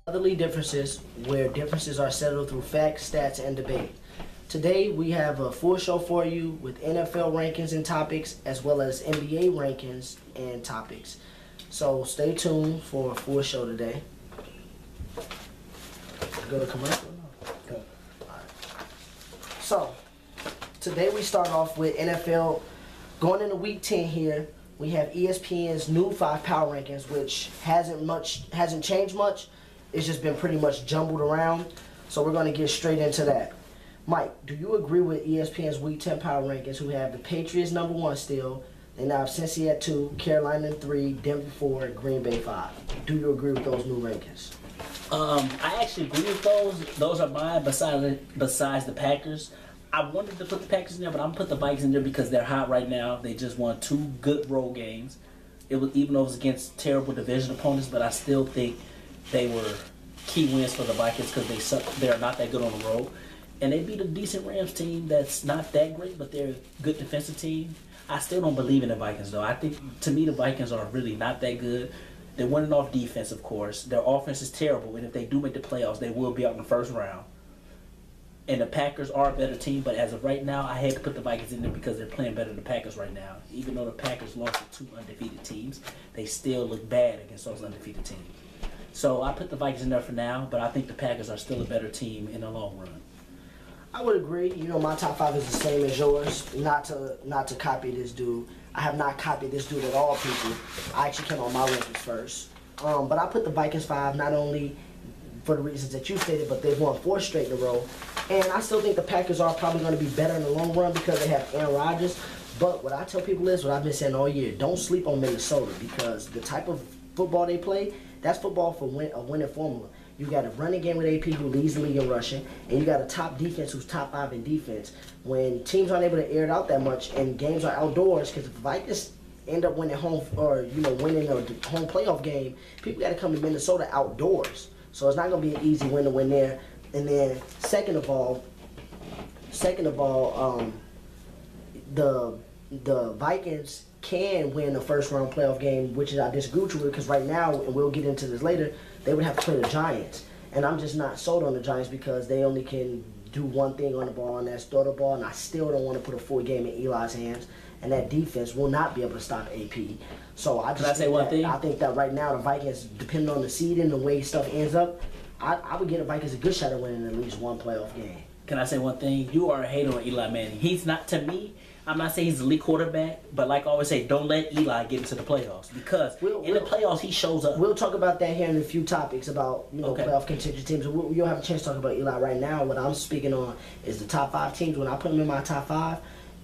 Otherly differences, where differences are settled through facts, stats, and debate. Today we have a full show for you with NFL rankings and topics, as well as NBA rankings and topics. So stay tuned for a full show today. Go to commercial. Go. All right. So today we start off with NFL. Going into week 10 here, we have ESPN's new 5 power rankings, which hasn't changed much. It's just been pretty much jumbled around. So we're going to get straight into that. Mike, do you agree with ESPN's week 10 power rankings, who have the Patriots number 1 still? They now have Cincy at 2, Carolina at 3, Denver 4, Green Bay 5. Do you agree with those new rankings? I actually agree with those. Those are mine besides the Packers. I wanted to put the Packers in there, but I'm going to put the Vikings in there because they're hot right now. They just won 2 good road games. Even though it was against terrible division opponents, but I still think they were key wins for the Vikings because they're not that good on the road. And they beat a decent Rams team that's not that great, but they're a good defensive team. I still don't believe in the Vikings, though. I think, to me, the Vikings are really not that good. They're winning off defense, of course. Their offense is terrible, and if they do make the playoffs, they will be out in the first round. And the Packers are a better team, but as of right now, I had to put the Vikings in there because they're playing better than the Packers right now. Even though the Packers lost to 2 undefeated teams, they still look bad against those undefeated teams. So I put the Vikings in there for now, but I think the Packers are still a better team in the long run. I would agree. You know, my top 5 is the same as yours. Not to copy this dude. I have not copied this dude at all, people. I actually came on my rankings first. But I put the Vikings 5 not only for the reasons that you stated, but they've won 4 straight in a row. And I still think the Packers are probably going to be better in the long run because they have Aaron Rodgers. But what I tell people is, what I've been saying all year, don't sleep on Minnesota because the type of football they play, that's football for a winning formula. You got a running game with AP who leads the league in rushing, and you got a top defense who's top 5 in defense. When teams aren't able to air it out that much and games are outdoors, because if the Vikings end up winning home or winning a home playoff game, people got to come to Minnesota outdoors. So it's not going to be an easy win to win there. And then second of all, the Vikings can win a first-round playoff game, which is I disagree with you because right now, and we'll get into this later, they would have to play the Giants. And I'm just not sold on the Giants because they only can do one thing on the ball, and that's throw the ball, and I still don't want to put a full game in Eli's hands. And that defense will not be able to stop AP. So I just I think that right now the Vikings, depending on the seed and the way stuff ends up, I would give the Vikings a good shot at winning at least one playoff game. Can I say one thing? You are a hater on Eli Manning. He's not, to me, I'm not saying he's the elite quarterback, but like I always say, don't let Eli get into the playoffs because in the playoffs he shows up. We'll talk about that here in a few topics about playoff contingent teams. You'll have a chance to talk about Eli right now. What I'm speaking on is the top 5 teams. When I put them in my top 5,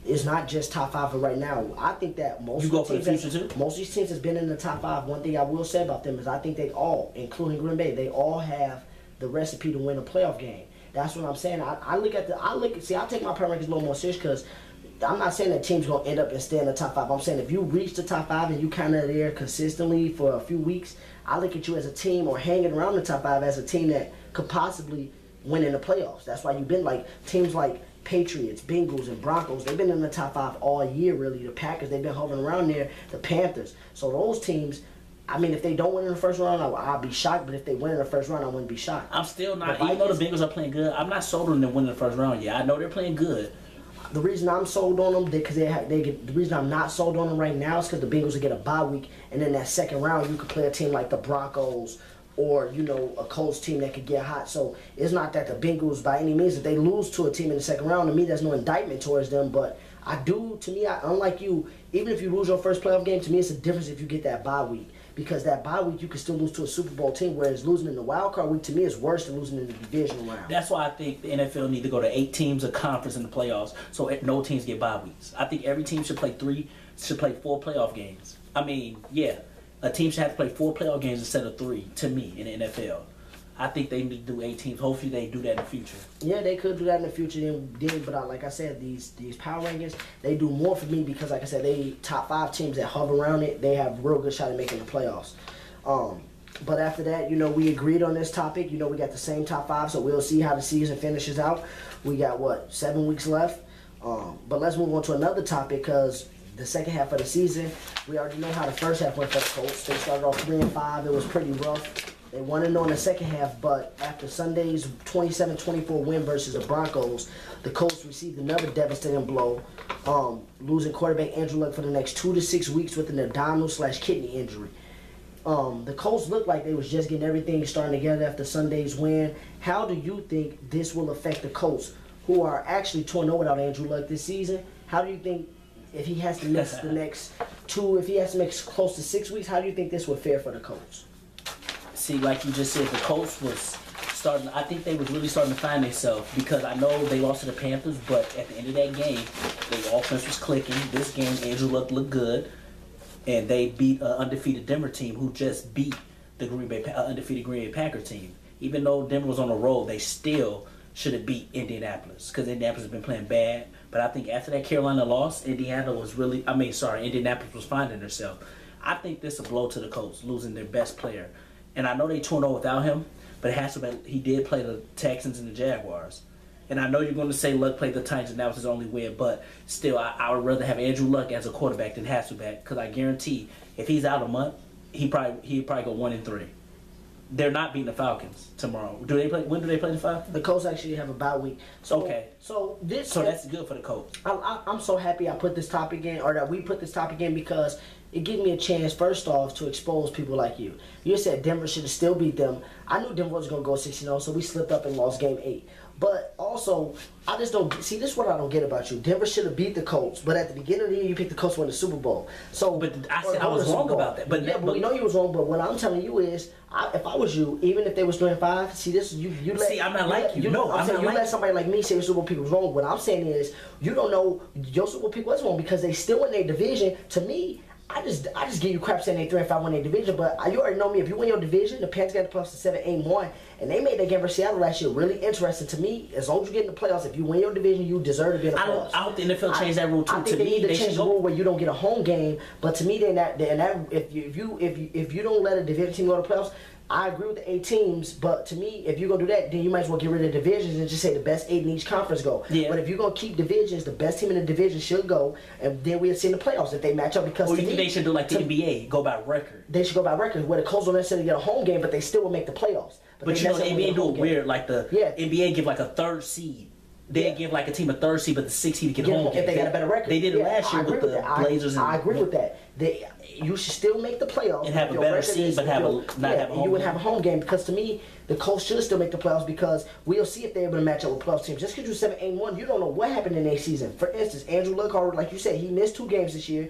it's not just top 5 for right now. I think that most of these teams has been in the top 5. One thing I will say about them is I think they all, including Green Bay, they all have the recipe to win a playoff game. That's what I'm saying. I take my power rankings a little more serious because I'm not saying that team's going to end up and stay in the top 5. I'm saying if you reach the top 5 and you kind of there consistently for a few weeks, I look at you as a team or hanging around the top 5 as a team that could possibly win in the playoffs. That's why you've been like teams like Patriots, Bengals, and Broncos. They've been in the top 5 all year, really. The Packers, they've been hovering around there. The Panthers. So those teams, I mean, if they don't win in the first round, I'll be shocked. But if they win in the first round, I wouldn't be shocked. I'm still not, even though the Bengals are playing good, I'm not sold on them winning the first round yet. I know they're playing good. The reason I'm sold on them, the reason I'm not sold on them right now is because the Bengals will get a bye week, and then that second round you could play a team like the Broncos or a Colts team that could get hot. So it's not that the Bengals by any means, if they lose to a team in the second round, to me there's no indictment towards them. But unlike you, even if you lose your first playoff game, to me it's a difference if you get that bye week. Because that bye week, you can still lose to a Super Bowl team, whereas losing in the wild card week, to me, is worse than losing in the divisional round. That's why I think the NFL need to go to 8 teams of conference in the playoffs, so no teams get bye weeks. I think every team should play 4 playoff games. I mean, yeah, a team should have to play 4 playoff games instead of 3, to me, in the NFL. I think they need to do 8 teams. Hopefully they do that in the future. Yeah, they could do that in the future. But like I said, these power rankings, they do more for me because, like I said, they top 5 teams that hover around it. They have a real good shot at making the playoffs. But after that, we agreed on this topic. We got the same top 5, so we'll see how the season finishes out. We got, 7 weeks left? But let's move on to another topic because the second half of the season, we already know how the first half went for the Colts. They started off 3-5. It was pretty rough. They 1-0 in the second half, but after Sunday's 27-24 win versus the Broncos, the Colts received another devastating blow, losing quarterback Andrew Luck for the next 2 to 6 weeks with an abdominal/kidney injury. The Colts looked like they was just getting everything starting together after Sunday's win. How do you think this will affect the Colts, who are actually 2-0 without Andrew Luck this season? How do you think, if he has to miss the next if he has to miss close to 6 weeks, how do you think this would fare for the Colts? See, like you just said, the Colts was starting. I think they was really starting to find themselves, because I know they lost to the Panthers, but at the end of that game, their offense was clicking. This game, Andrew Luck looked good, and they beat an undefeated Denver team who just beat the undefeated Green Bay Packer team. Even though Denver was on a roll, they still should have beat Indianapolis, because Indianapolis has been playing bad. But I think after that Carolina loss, Indianapolis was finding herself. I think this is a blow to the Colts, losing their best player. And I know they 2-0 without him, but he did play the Texans and the Jaguars. And I know you're going to say Luck played the Titans and that was his only win, but still, I would rather have Andrew Luck as a quarterback than Hasselbeck, because I guarantee if he's out a month, he'd probably go 1-3. They're not beating the Falcons tomorrow. When do they play the Falcons? The Colts actually have a bye week. Okay. So that's good for the Colts. I'm so happy I put this topic in, or that we put this topic in, because it gave me a chance, first off, to expose people like you. You said Denver should have still beat them. I knew Denver was going to go 6-0, so we slipped up and lost game 8. But also, I just don't see, this is what I don't get about you. Denver should have beat the Colts, but at the beginning of the year, you picked the Colts to win the Super Bowl. So, but I said I was wrong about that. But we know you was wrong. But what I'm telling you is, if I was you, even if they was 3-5, see this, you let. See, I'm not like you. No, I'm not you like let somebody like me say your Super Bowl pick was wrong. What I'm saying is, you don't know your Super Bowl pick was wrong because they still in their division. To me, I just give you crap saying they 3-5 win their division, but you already know me. If you win your division, the Panthers got the playoffs to 7-8-1, and they made that game versus Seattle last year really interesting to me. As long as you get in the playoffs, if you win your division, you deserve to be in the playoffs. I hope the NFL changed that rule too. I think they need to change the rule where you don't get a home game. But to me, if you don't let a division team go to the playoffs, I agree with the 8 teams, but to me, if you're going to do that, then you might as well get rid of the divisions and just say the best 8 in each conference go. Yeah. But if you're going to keep divisions, the best team in the division should go, and then we'll see in the playoffs if they match up. Because you think they should do like the NBA, go by record? They should go by record, where the Colts don't necessarily get a home game, but they still will make the playoffs. But you know, the NBA do it weird, like the NBA give like a 3rd seed. They give like a team a 3rd seed, but the 6th seed to get home. If they got a better record. They did it last year with the Blazers. I agree with that. You should still make the playoffs and have a better seed, but not have a home game. You would have a home game, because to me, the Colts should still make the playoffs, because we'll see if they're able to match up with playoff teams. Just because you're 7-8-1, you don't know what happened in their season. For instance, Andrew Luck, like you said, he missed 2 games this year.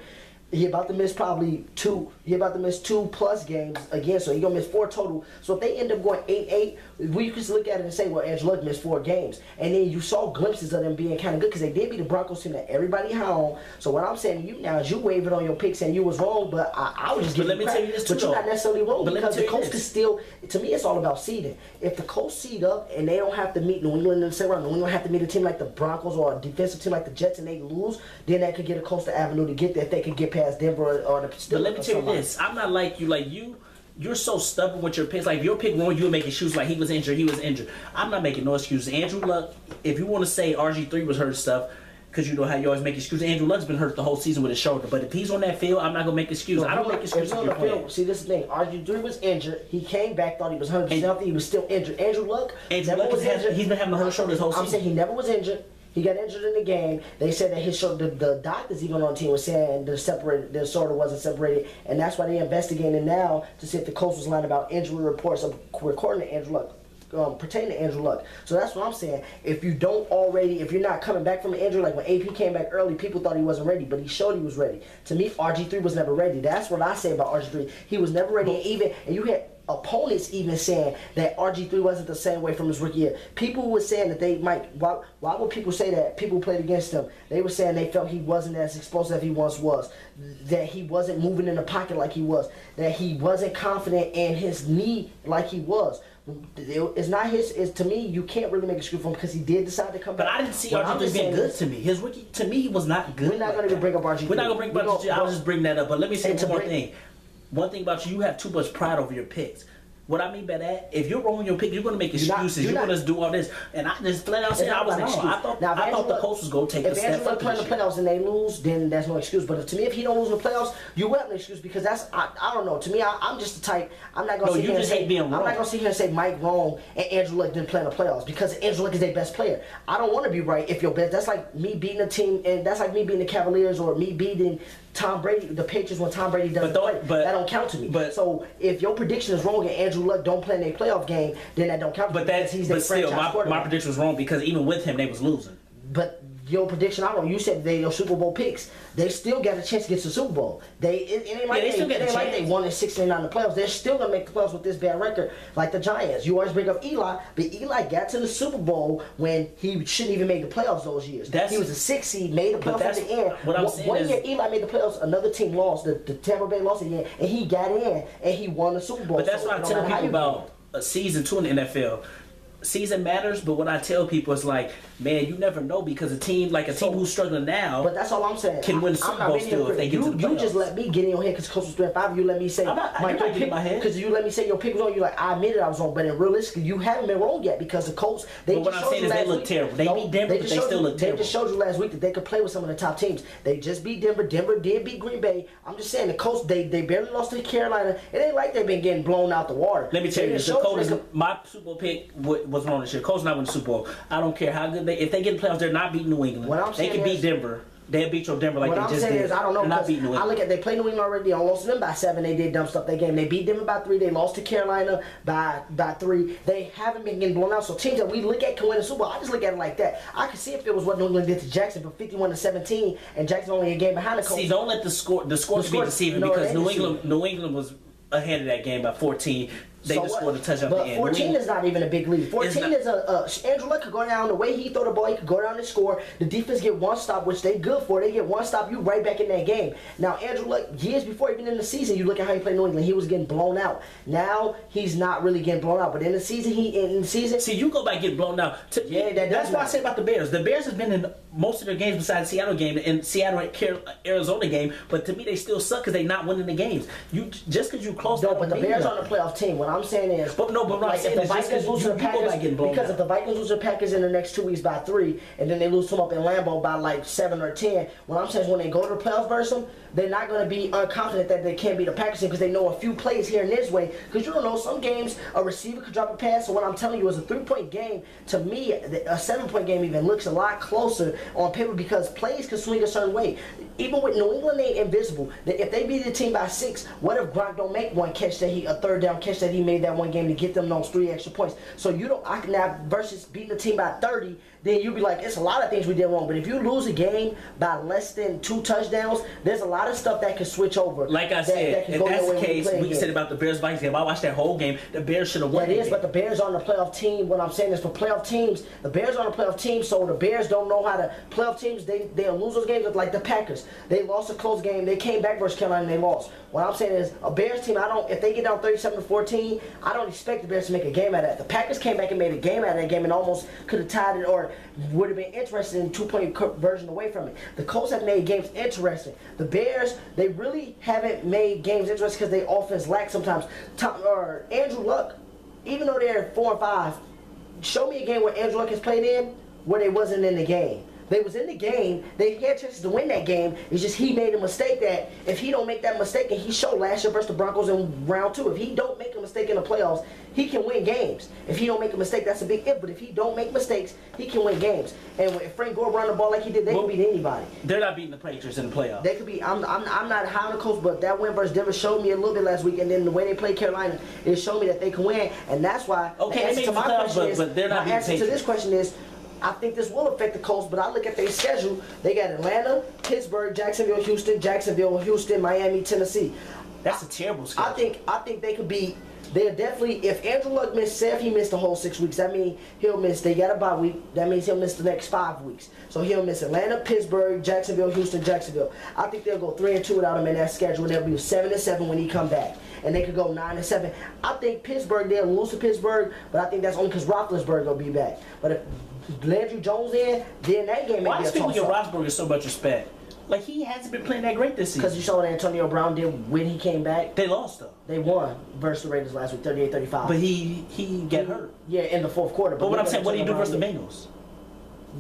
He about to miss probably 2. He about to miss 2+ games again, so he gonna miss 4 total. So if they end up going 8-8, we could look at it and say, well, Andrew Luck missed 4 games, and then you saw glimpses of them being kind of good, because they did beat the Broncos team that everybody had on. So what I'm saying to you now is, you wavered on your pick saying you was wrong, but I was just giving you crap. But you're not necessarily wrong, because the Colts can still. To me, it's all about seeding. If the Colts seed up and they don't have to meet New England in the second round, New England have to meet a team like the Broncos or a defensive team like the Jets, and they lose, then that could get a Coastal Avenue to get there if they could get past Denver or the. But let me tell you this: I'm not like you. Like you. You're so stubborn with your picks. Like, if your pick won, you would make excuses like he was injured. I'm not making no excuses. Andrew Luck, if you want to say RG3 was hurt and stuff, because you know how you always make excuses. Andrew Luck's been hurt the whole season with his shoulder. But if he's on that field, I'm not going to make excuses. I don't make excuses. On the field, see, this is the thing. RG3 was injured. He came back, thought he was 100%. He was still injured. Andrew Luck was injured. He's been having a hurt shoulder his whole season. I'm saying he never was injured. He got injured in the game. They said that his shoulder, the doctors even on the team was saying the shoulder wasn't separated, and that's why they're investigating now to see if the Colts was lying about injury reports recording to Andrew Luck, pertaining to Andrew Luck. So that's what I'm saying. If you're not coming back from an injury, like when AP came back early, people thought he wasn't ready, but he showed he was ready. To me, RG3 was never ready. That's what I say about RG3. He was never ready, and you had opponents even saying that RG3 wasn't the same way from his rookie year. People were saying that they might. Why would people say that? People played against him. They were saying they felt he wasn't as explosive as he once was. That he wasn't moving in the pocket like he was. That he wasn't confident in his knee like he was. It's not his. To me, you can't really make a excuse for him because he did decide to come back. But I didn't see RG3 being good to me. His rookie, to me, he was not good. We're not going to bring up RG3. We're not going to bring up RG3. I was just bringing that up. But let me say one more thing. One thing about you have too much pride over your picks. What I mean by that, if you're rolling your pick, you're going to make excuses. You're going to do all this. And I just flat out said I was wrong. I thought the Colts was going to take a step If Andrew Luck play in the playoffs and they lose, then there's no excuse. But to me, if he don't lose in the playoffs, you will have an excuse because that's I don't know. To me, I'm just the type. I'm not going to sit here and say I'm not going to sit here and say Mike wrong and Andrew Luck didn't play in the playoffs because Andrew Luck is their best player. I don't want to be right if your best. That's like me beating a team, and that's like me beating the Cavaliers or me beating Tom Brady, the Patriots when Tom Brady doesn't play. That don't count to me. So if your prediction is wrong and Andrew Luck don't play in a playoff game, then that don't count to me. But still, my prediction was wrong because even with him, they was losing. But your prediction, I don't know. You said they your Super Bowl picks. They still got a chance to get to the Super Bowl. It ain't like they won in 16 in the playoffs. They're still gonna make the playoffs with this bad record, like the Giants. You always bring up Eli, but Eli got to the Super Bowl when he shouldn't even make the playoffs those years. He was a 6th seed, made the playoffs at the end. One year Eli made the playoffs, another team lost. The Tampa Bay lost again, and he got in and he won the Super Bowl. But that's what I tell people about season 2 in the NFL. Season matters, but what I tell people is like, man, you never know because a team who's struggling now, but that's all I'm saying, can win the Super Bowl still if they get to the playoffs. You just let me get in your head because Coach was 3-5. You let me say, I'm not getting in my head because you let me say your pick was wrong. You like, I admitted I was wrong, but in realistically, you haven't been wrong yet because the Colts. But what I'm saying is they look terrible. They beat Denver, but they still look terrible. They just showed you last week that they could play with some of the top teams. They just beat Denver. Denver did beat Green Bay. I'm just saying the Colts. They barely lost to Carolina. It ain't like they've been getting blown out the water. Let me tell you this: the Colts. My Super Bowl pick was wrong this year. Colts not win the Super Bowl. I don't care how good if they get in the playoffs, they're not beating New England. They can beat Denver. They'll beat your Denver like they just did. What I'm saying is, I don't know. Not beating New England. I look at they played New England already. They lost to them by 7. They did dumb stuff that game. They beat them by 3. They lost to Carolina by 3. They haven't been getting blown out. So teams that we look at can win the Super Bowl. I just look at it like that. I can see if it was what New England did to Jackson, but 51-17, and Jackson only a game behind the Colts. See, don't let the scores be deceiving because New England was ahead of that game by 14. They just scored a touchdown at the end. 14 is not even a big lead. 14 is Andrew Luck could go down the way he throw the ball. He could go down and score. The defense get one stop, which they good for. They get one stop, you right back in that game. Now Andrew Luck, years before even in the season, you look at how he played New England. He was getting blown out. Now he's not really getting blown out, but in the season, see, you go by getting blown out. That's what I say about the Bears. The Bears have been in most of their games besides the Seattle game and Seattle Arizona game, but to me they still suck because they're not winning the games. Just because you close. No, but the Bears are on the playoff team. What I'm saying is. But what I'm saying is Vikings lose to the Packers, because if the Vikings lose to the Packers in the next 2 weeks by 3, and then they lose to them up in Lambeau by like 7 or 10, what I'm saying is when they go to the playoffs versus them, they're not going to be unconfident that they can't beat the Packers because they know a few plays here and this way. Because you don't know, some games a receiver could drop a pass. So what I'm telling you is a 3-point game, to me, a 7-point game even looks a lot closer on paper because plays can swing a certain way. Even with New England, they ain't invisible. If they beat the team by 6, what if Gronk don't make one catch that a third down catch that he made that one game to get them those 3 extra points? So you don't, I can now versus beating the team by 30, then you'll be like, it's a lot of things we did wrong. But if you lose a game by less than 2 touchdowns, there's a lot of stuff that can switch over. Like I said, if that's the case, we can say about the Bears-Vikings game. I watched that whole game. The Bears should have won. That is, but the Bears are on the playoff team. What I'm saying is for playoff teams, the Bears are on the playoff team, so the Bears don't know how to, playoff teams, they'll lose those games like the Packers. They lost a close game. They came back versus Carolina and they lost. What I'm saying is a Bears team, if they get down 37-14, I don't expect the Bears to make a game out of that. The Packers came back and made a game out of that game and almost could have tied it or would have been interested in 2-point version away from it. The Colts have made games interesting. The Bears, they really haven't made games interesting because their offense lacks sometimes. Andrew Luck, even though they're 4-5, show me a game where Andrew Luck has played in where they wasn't in the game. They was in the game. They had chances to win that game. It's just he made a mistake that if he don't make that mistake, and he showed last year versus the Broncos in round 2, if he don't make a mistake in the playoffs, he can win games. If he don't make a mistake, that's a big if. But if he don't make mistakes, he can win games. And if Frank Gore run the ball like he did, they can beat anybody. They're not beating the Patriots in the playoffs. They could be. I'm not high on the Colts, but that win versus Denver showed me a little bit last week. And then the way they played Carolina, it showed me that they can win. And that's why. Okay, they make the playoffs, but they're not beating the Patriots. To this question is, I think this will affect the Colts, but I look at their schedule. They got Atlanta, Pittsburgh, Jacksonville, Houston, Miami, Tennessee. That's a terrible schedule. I think they could be. They're definitely. If Andrew Luck missed, say if he missed the whole 6 weeks, that means he'll miss. They got a bye week. That means he'll miss the next 5 weeks. So he'll miss Atlanta, Pittsburgh, Jacksonville, Houston, Jacksonville. I think they'll go 3-2 without him in that schedule, and they'll be 7-7 when he come back. And they could go 9-7. I think Pittsburgh, they'll lose to Pittsburgh, but I think that's only because Roethlisberger will be back. But if Landry Jones in, then that game may be a toss-up. Why do people give Roethlisberger so much respect? Like, he hasn't been playing that great this season. Because you saw what Antonio Brown did when he came back. They lost, though. They won versus the Raiders last week, 38-35. But he got hurt. Yeah, in the fourth quarter. But what I'm saying, what did he do versus the Bengals?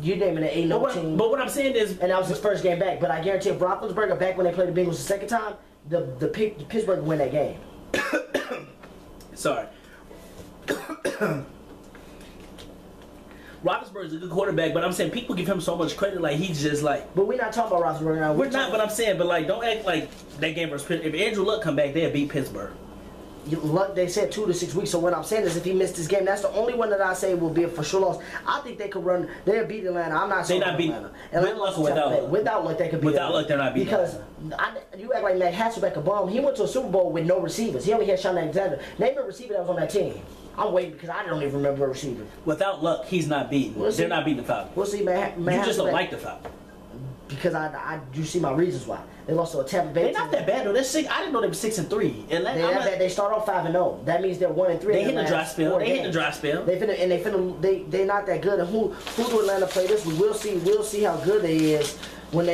You're naming an 8-0 team. But what I'm saying is... And that was his first game back. But I guarantee if Roethlisberger back when they played the Bengals the second time, the Pittsburgh win that game. Sorry. Roethlisberger's a good quarterback, but I'm saying people give him so much credit, like he's just like. But we're not talking about Roethlisberger now. We're not, but I'm saying, but like, don't act like that game versus Pittsburgh. If Andrew Luck come back, they'll beat Pittsburgh. Luck, they said 2 to 6 weeks. So what I'm saying is, if he missed this game, that's the only one that I say will be a for sure loss. I think they could run. They'll beat Atlanta. I'm not saying they're not beating Atlanta. With Luck or without Luck. Without Luck, they could beat. Without Luck, they're not beating. Because you act like Matt Hasselbeck a bum. He went to a Super Bowl with no receivers. He only had Sean Alexander. Name a receiver that was on that team. I'm waiting because I don't even remember a receiver. Without Luck, he's not beating. They're not beating the Falcons. We'll see, man. You just don't like the Falcons. Because you see my reasons why. They lost to a Tampa Bay. They're not that bad though. They're 6. I didn't know they were 6-3. They start off 5-0. That means they're 1-3. They hit the dry spell. They hit the dry spell. They're not that good. And who do Atlanta play this week? We'll see how good they is when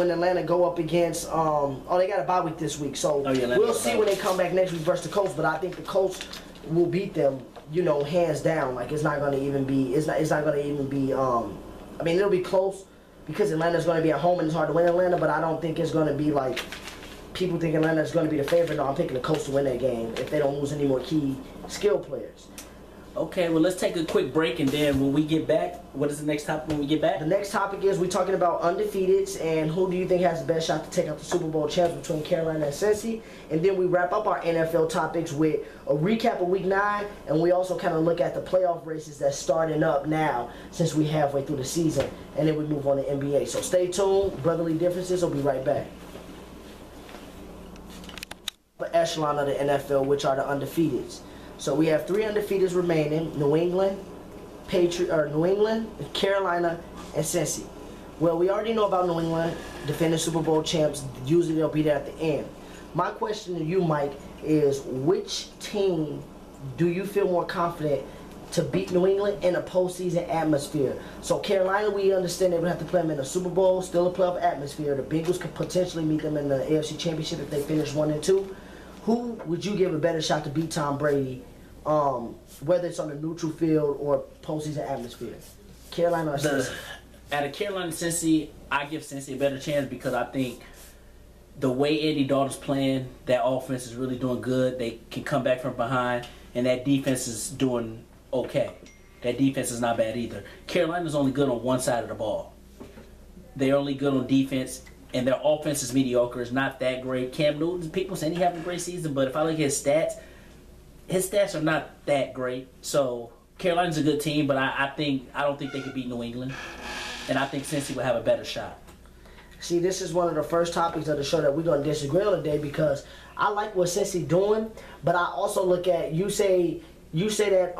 Atlanta go up against they got a bye week this week. So we'll see when they come back next week versus the Colts. But I think the Colts will beat them, hands down. Like it's not gonna even be I mean, it'll be close because Atlanta's going to be at home and it's hard to win Atlanta, but I don't think it's going to be like people think Atlanta's going to be the favorite. No, I'm picking the Colts to win that game if they don't lose any more key skill players. Okay, well, let's take a quick break, and then when we get back, what is the next topic when we get back? The next topic is we're talking about undefeateds and who do you think has the best shot to take out the Super Bowl champs between Carolina and Cincy. And then we wrap up our NFL topics with a recap of Week 9, and we also kind of look at the playoff races that's starting up now since we're halfway through the season. And then we move on to NBA. So stay tuned. Brotherly Differences will be right back. The echelon of the NFL, which are the undefeateds. So we have 3 undefeateds remaining: New England, Carolina, and Cincy. Well, we already know about New England, defending Super Bowl champs. Usually they'll be there at the end. My question to you, Mike, is which team do you feel more confident to beat New England in a postseason atmosphere? So Carolina, we understand they would have to play them in a Super Bowl, still a playoff atmosphere. The Bengals could potentially meet them in the AFC Championship if they finish 1-2. Who would you give a better shot to beat Tom Brady, whether it's on a neutral field or postseason atmosphere? Carolina or Cincy? Out of Carolina and Cincy, I give Cincy a better chance because I think the way Andy Dalton's playing, that offense is really doing good. They can come back from behind, and that defense is doing okay. That defense is not bad either. Carolina's only good on one side of the ball. They're only good on defense. And their offense is mediocre. It's not that great. Cam Newton, people saying he having a great season, but if I look at his stats are not that great. So Carolina's a good team, but I don't think they could beat New England. And I think Cincy will have a better shot. See, this is one of the first topics of the show that we're going to disagree on today because I like what Cincy doing, but I also look at you say that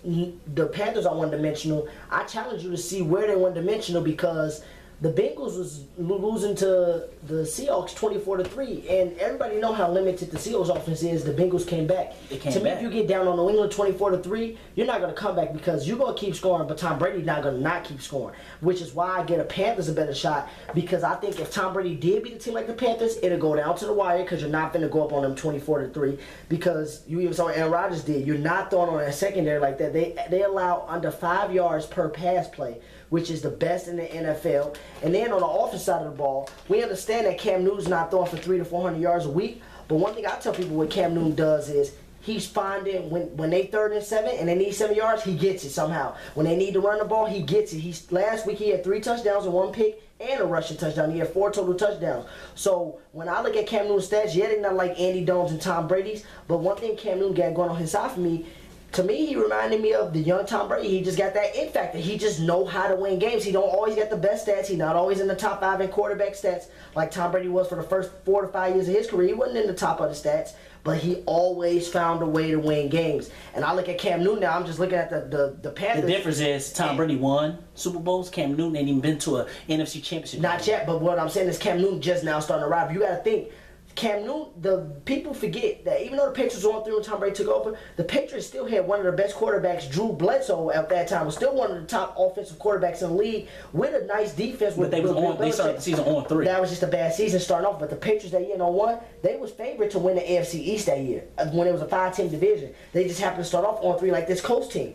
the Panthers are one-dimensional. I challenge you to see where they're one-dimensional because the Bengals was losing to the Seahawks 24-3, and everybody know how limited the Seahawks offense is. The Bengals came back. To me, if you get down on New England 24-3, you're not going to come back because you're going to keep scoring, but Tom Brady's not going to not keep scoring, which is why I get a Panthers a better shot because I think if Tom Brady did beat a team like the Panthers, it'll go down to the wire because you're not going to go up on them 24-3 because you even saw what Aaron Rodgers did. You're not throwing on that secondary like that. They allow under 5 yards per pass play, which is the best in the NFL. And then on the offensive side of the ball, we understand that Cam Newton's not throwing for 300 to 400 yards a week. But one thing I tell people what Cam Newton does is he's finding when they 3rd and 7 and they need 7 yards, he gets it somehow. When they need to run the ball, he gets it. Last week he had 3 touchdowns and 1 pick and a rushing touchdown. He had 4 total touchdowns. So when I look at Cam Newton's stats, yeah, they're not like Andy Dalton's and Tom Brady's. But one thing Cam Newton got going on his side for me, to me, he reminded me of the young Tom Brady. He just got that it factor. He just know how to win games. He don't always get the best stats. He's not always in the top 5 in quarterback stats like Tom Brady was for the first 4 to 5 years of his career. He wasn't in the top of the stats, but he always found a way to win games. And I look at Cam Newton now. I'm just looking at the Panthers. The difference is Tom Brady won Super Bowls. Cam Newton ain't even been to a NFC Championship. Not yet, but what I'm saying is Cam Newton just now starting to arrive. You got to think. Cam Newton, the people forget that even though the Patriots were on 3 when Tom Brady took over, the Patriots still had one of the best quarterbacks. Drew Bledsoe at that time was still one of the top offensive quarterbacks in the league with a nice defense. But they started the season on 3. That was just a bad season starting off. But the Patriots that year, won. They was favored to win the AFC East that year when it was a 5-team division. They just happened to start off on 3 like this Colts team.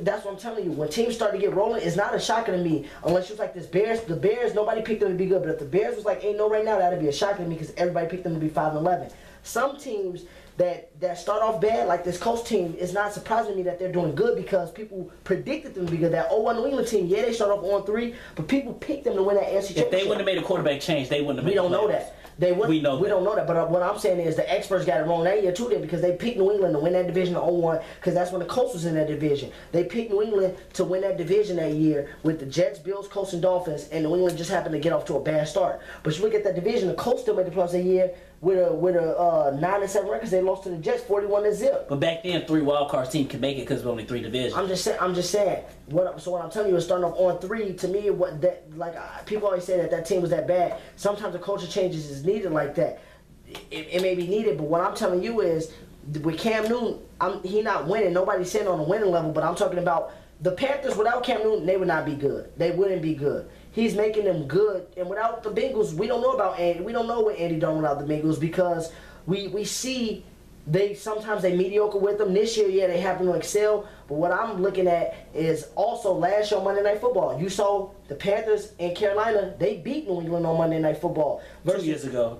That's what I'm telling you. When teams start to get rolling, it's not a shocker to me. Unless it's like this Bears. The Bears, nobody picked them to be good. But if the Bears was like 8-0 right now, that'd be a shocker to me because everybody picked them to be 5-11. Some teams that start off bad, like this Colts team, it's not surprising to me that they're doing good because people predicted them to be good. That 0-1 New England team, yeah, they start off on 3, but people picked them to win that AFC Championship. If they wouldn't have made a quarterback change, they wouldn't have made We don't know that. We don't know that, but what I'm saying is the experts got it wrong that year too, because they picked New England to win that division in 0-1, because that's when the Colts was in that division. They picked New England to win that division that year with the Jets, Bills, Colts, and Dolphins, and New England just happened to get off to a bad start. But you look at that division, the Colts still made the playoffs that year with a 9-7 record. They lost to the Jets 41-0. But back then, 3 wild cards team could make it because of only 3 divisions. I'm just saying. What I'm telling you is starting off on 3. To me, people always say that team was that bad. Sometimes the culture changes is needed like that. It may be needed, but what I'm telling you is with Cam Newton, he not winning. Nobody's sitting on a winning level, but I'm talking about the Panthers without Cam Newton, they would not be good. They wouldn't be good. He's making them good, and without the Bengals, we don't know about Andy. We don't know what Andy done without the Bengals because we see sometimes they mediocre with them. This year, yeah, they happen to excel. But what I'm looking at is also last year on Monday Night Football. You saw the Panthers in Carolina, they beat New England on Monday Night Football. 2 years ago.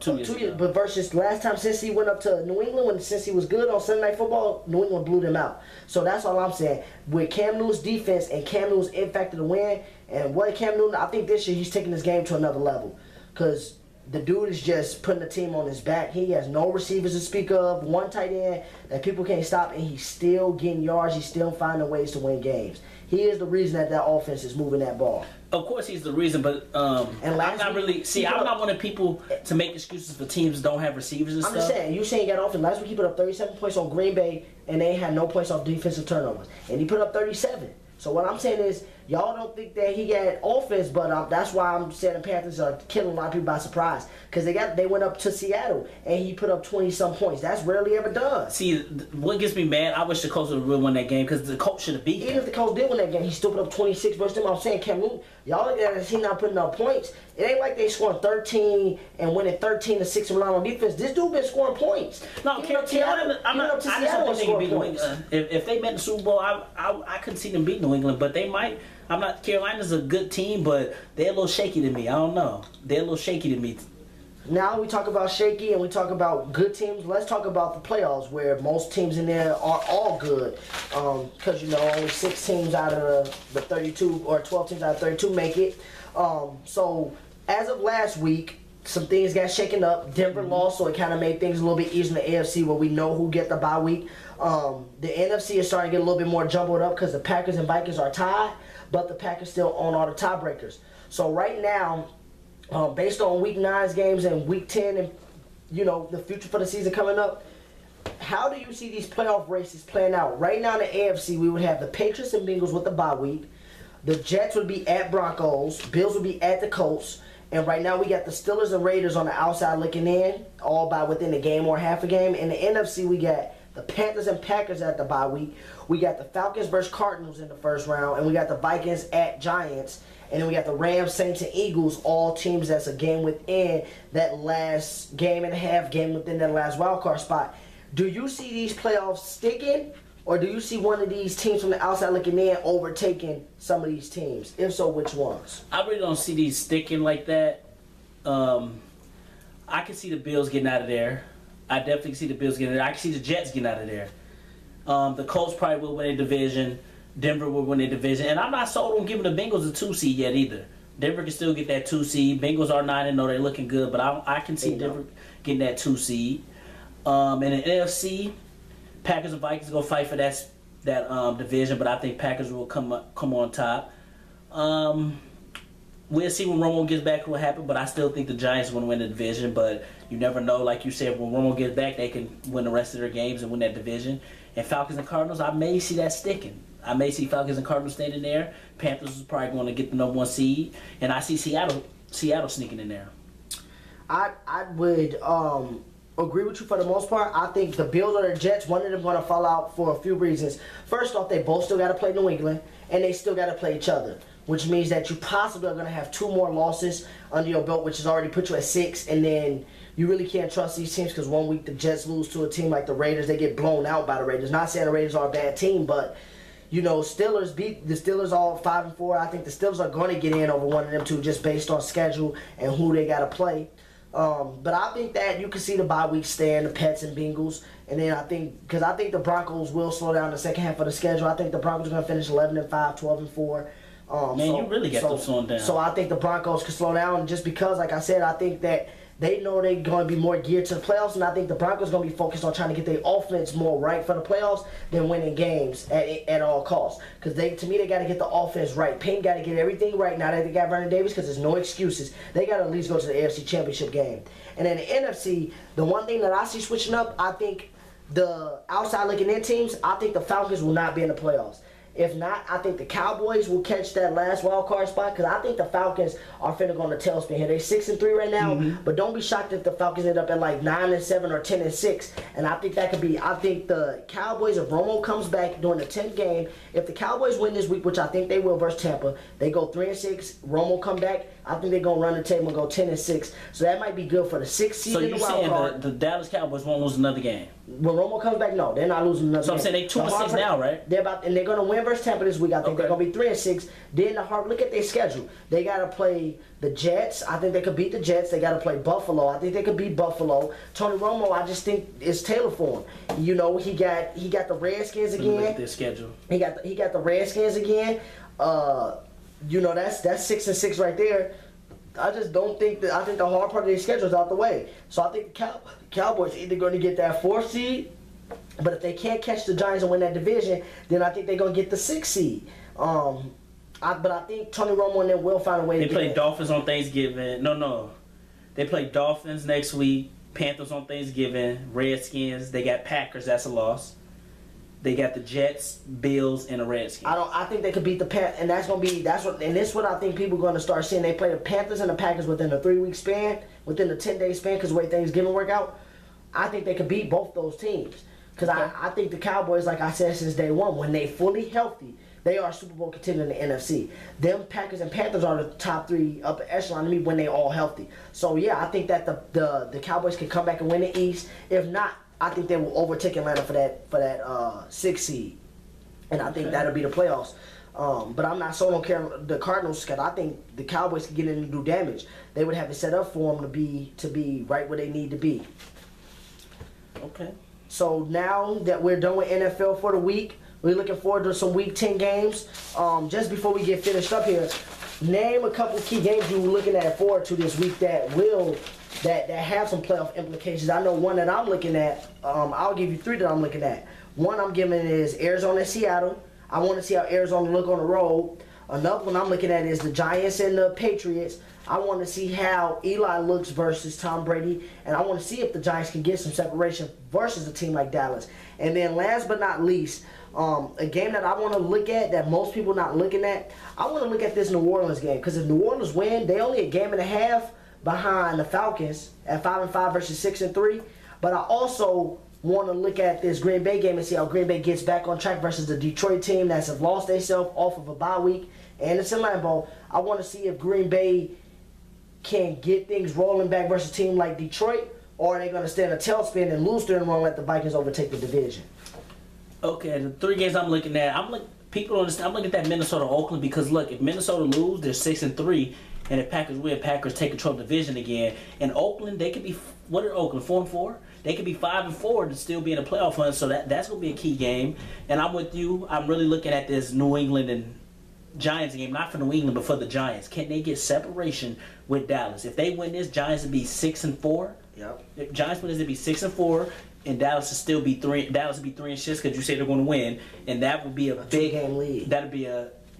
But versus last time Cincy went up to New England, when Cincy was good on Sunday Night Football, New England blew them out. So that's all I'm saying. With Cam Newton's defense and Cam Newton's impact to the win, and what Cam Newton, I think this year he's taking this game to another level. Because the dude is just putting the team on his back. He has no receivers to speak of, one tight end that people can't stop, and he's still getting yards. He's still finding ways to win games. He is the reason that offense is moving that ball. Of course, he's the reason, but I'm not wanting people to make excuses for teams that don't have receivers and stuff. I'm just saying, you saying he got offense. Last week he put up 37 points on Green Bay, and they had no points off defensive turnovers, and he put up 37. So what I'm saying is, y'all don't think that he got offense, but that's why I'm saying the Panthers are killing a lot of people by surprise. Because they went up to Seattle, and he put up 20-some points. That's rarely ever done. See, what gets me mad, I wish the Colts would have really won that game, because the Colts should have beat him. Even if the Colts did win that game, he still put up 26 versus them. I'm saying, Cam Newton, y'all look at it as he not putting up points. It ain't like they scoring 13 and winning 13-6 and relying on defense. This dude been scoring points. No, Carolina, I just don't think they can beat New England. If they met in the Super Bowl, I couldn't see them beat New England, but they might. Carolina's a good team, but they're a little shaky to me. I don't know. They're a little shaky to me. Now we talk about shaky and we talk about good teams. Let's talk about the playoffs, where most teams in there are all good. Because, only 6 teams out of the 32 or 12 teams out of 32 make it. So as of last week, some things got shaken up. Denver lost, so it kind of made things a little bit easier in the AFC, where we know who get the bye week. The NFC is starting to get a little bit more jumbled up because the Packers and Vikings are tied, but the Packers still own all the tiebreakers. So right now, based on Week 9's games and Week 10 and, the future for the season coming up, how do you see these playoff races playing out? Right now in the AFC, we would have the Patriots and Bengals with the bye week. The Jets would be at Broncos. Bills would be at the Colts. And right now we got the Steelers and Raiders on the outside looking in, all by within a game or half a game. In the NFC, we got the Panthers and Packers at the bye week. We got the Falcons versus Cardinals in the first round. And we got the Vikings at Giants. And then we got the Rams, Saints, and Eagles, all teams that's a game within that last game and a half, game within that last wild card spot. Do you see these playoffs sticking? Or do you see one of these teams from the outside looking in overtaking some of these teams? If so, which ones? I really don't see these sticking like that. I can see the Bills getting out of there. I definitely see the Bills getting out of there. I can see the Jets getting out of there. The Colts probably will win a division. Denver will win a division. And I'm not sold on giving the Bengals a 2 seed yet either. Denver can still get that 2 seed. Bengals are 9-0. They're looking good. But I can see Denver getting that 2 seed. In the NFC, Packers and Vikings go fight for that division, but I think Packers will come on top. We'll see when Romo gets back what happens, but I still think the Giants will win the division. But you never know. Like you said, when Romo gets back, they can win the rest of their games and win that division. And Falcons and Cardinals, I may see that sticking. I may see Falcons and Cardinals standing there. Panthers is probably going to get the #1 seed, and I see Seattle sneaking in there. I would agree with you for the most part. I think the Bills or the Jets, one of them going to fall out for a few reasons. First off, they both still got to play New England, and they still got to play each other, which means that you possibly are going to have 2 more losses under your belt, which has already put you at 6, and then you really can't trust these teams because one week the Jets lose to a team like the Raiders. They get blown out by the Raiders. Not saying the Raiders are a bad team, but you know, Steelers beat the Steelers all 5-4. I think the Steelers are going to get in over one of them two just based on schedule and who they got to play. But I think that you can see the bye week staying, the Pets and Bengals. And then I think the Broncos will slow down the second half of the schedule. I think the Broncos are going to finish 11-5, 12-4. You really got them slowing down. So I think the Broncos can slow down just because, like I said, I think that they know they're going to be more geared to the playoffs, and I think the Broncos are going to be focused on trying to get their offense more right for the playoffs than winning games at all costs. Because to me, they got to get the offense right. Payne got to get everything right now that they got Vernon Davis, because there's no excuses. They got to at least go to the AFC Championship game. And then the NFC, the one thing that I see switching up, I think the outside looking in teams, I think the Falcons will not be in the playoffs. If not, I think the Cowboys will catch that last wild card spot, because I think the Falcons are finna go on the tailspin here. They're 6-3 right now, but don't be shocked if the Falcons end up at like 9-7 or 10-6. And I think that could be. I think the Cowboys, if Romo comes back during the 10th game, if the Cowboys win this week, which I think they will versus Tampa, they go 3-6. Romo come back, I think they're gonna run the table and go 10-6. So that might be good for the 6th seed. So in you're the wild saying card. the Dallas Cowboys won't lose another game? When Romo comes back, no, they're not losing another game. So I'm saying they 2-6 now, right? They're going to win versus Tampa this week. I think they're going to be 3-6. Then look at their schedule. They got to play the Jets. I think they could beat the Jets. They got to play Buffalo. I think they could beat Buffalo. Tony Romo, I just think it's tailored for him. You know, he got the Redskins again. Look at their schedule. He got the Redskins again. You know, that's 6-6 right there. I just don't think that. I think the hard part of their schedule is out the way. So I think the Cowboys either going to get that 4th seed, but if they can't catch the Giants and win that division, then I think they're going to get the 6th seed. But I think Tony Romo and them will find a way. They play Dolphins on Thanksgiving. No. They play Dolphins next week. Panthers on Thanksgiving. Redskins. They got Packers. That's a loss. They got the Jets, Bills, and the Redskins. I think they could beat the Panthers, and that's what I think people are going to start seeing. They play the Panthers and the Packers within a 3-week span, within the 10-day span, because the way Thanksgiving work out. I think they could beat both those teams, because I think the Cowboys, like I said since day one, when they fully healthy, they are Super Bowl contender in the NFC. Them Packers and Panthers are the top 3 upper echelon to me when they all healthy. So yeah, I think that the Cowboys can come back and win the East. If not, I think they will overtake Atlanta for that 6th seed, and I think that'll be the playoffs. But I'm not sold on the Cardinals, because I think the Cowboys can get in and do damage. They would have it set up for them to be right where they need to be. Okay. So now that we're done with NFL for the week, we're looking forward to some Week 10 games. Just before we get finished up here, name a couple key games you were looking forward to this week that have some playoff implications. I know one that I'm looking at. I'll give you 3 that I'm looking at. One I'm giving is Arizona and Seattle. I want to see how Arizona look on the road. Another one I'm looking at is the Giants and the Patriots. I want to see how Eli looks versus Tom Brady, and I want to see if the Giants can get some separation versus a team like Dallas. And then last but not least, a game that I want to look at that most people are not looking at, I want to look at this New Orleans game, because if New Orleans win, they only a game and a half behind the Falcons at 5-5 versus 6-3. But I also want to look at this Green Bay game and see how Green Bay gets back on track versus the Detroit team that's have lost themselves off of a bye week, and it's in Lambeau. I want to see if Green Bay can get things rolling back versus a team like Detroit, or are they going to stay in a tailspin and lose 3 in a row and let the Vikings overtake the division? Okay, the 3 games I'm looking at, people don't understand. I'm looking at that Minnesota-Oakland, because look, if Minnesota lose, they're 6-3, and if Packers win, Packers take control of the division again. And Oakland, they could be, what are Oakland, 4-4? They could be 5-4 to still be in a playoff hunt, so that's going to be a key game. And I'm with you. I'm really looking at this New England and Giants game, not for New England, but for the Giants. Can they get separation with Dallas? If they win this, Giants would be 6-4. Yep. If Giants win this, it'd be 6-4, and Dallas would still be 3. Dallas would be 3-6 because you say they're going to win, and that would be a big 2-game lead. That'd be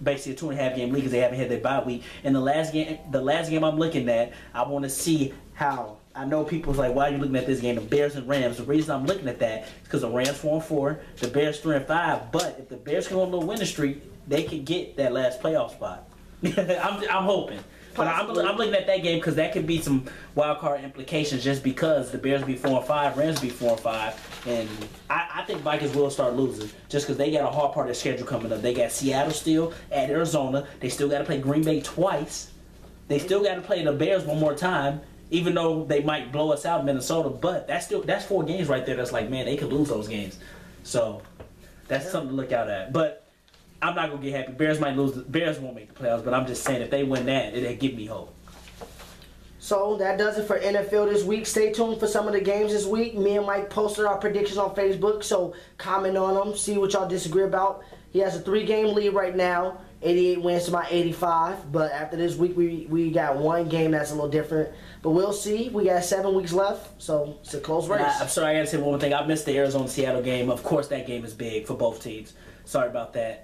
basically a 2.5 game lead because they haven't had their bye week. And the last game I'm looking at, I want to see how. I know people's like, why are you looking at this game? The Bears and Rams. The reason I'm looking at that is because the Rams 4-4, the Bears 3-5. But if the Bears can go on a little winning streak, they can get that last playoff spot. I'm hoping. But I'm looking at that game because that could be some wild card implications just because the Bears be 4-5, Rams be 4-5, and I think Vikings will start losing just because they got a hard part of their schedule coming up. They got Seattle still, at Arizona. They still got to play Green Bay twice. They still got to play the Bears one more time, even though they might blow us out in Minnesota. But that's 4 games right there. That's like, man, they could lose those games. So that's something to look out at. But I'm not gonna get happy. Bears might lose. Bears won't make the playoffs, but I'm just saying if they win that, it'll give me hope. So that does it for NFL this week. Stay tuned for some of the games this week. Me and Mike posted our predictions on Facebook, so comment on them. See what y'all disagree about. He has a 3-game lead right now. 88 wins to my 85. But after this week, we got 1 game that's a little different. But we'll see. We got 7 weeks left, so it's a close race. I'm sorry, I gotta say one more thing. I missed the Arizona-Seattle game. Of course, that game is big for both teams. Sorry about that.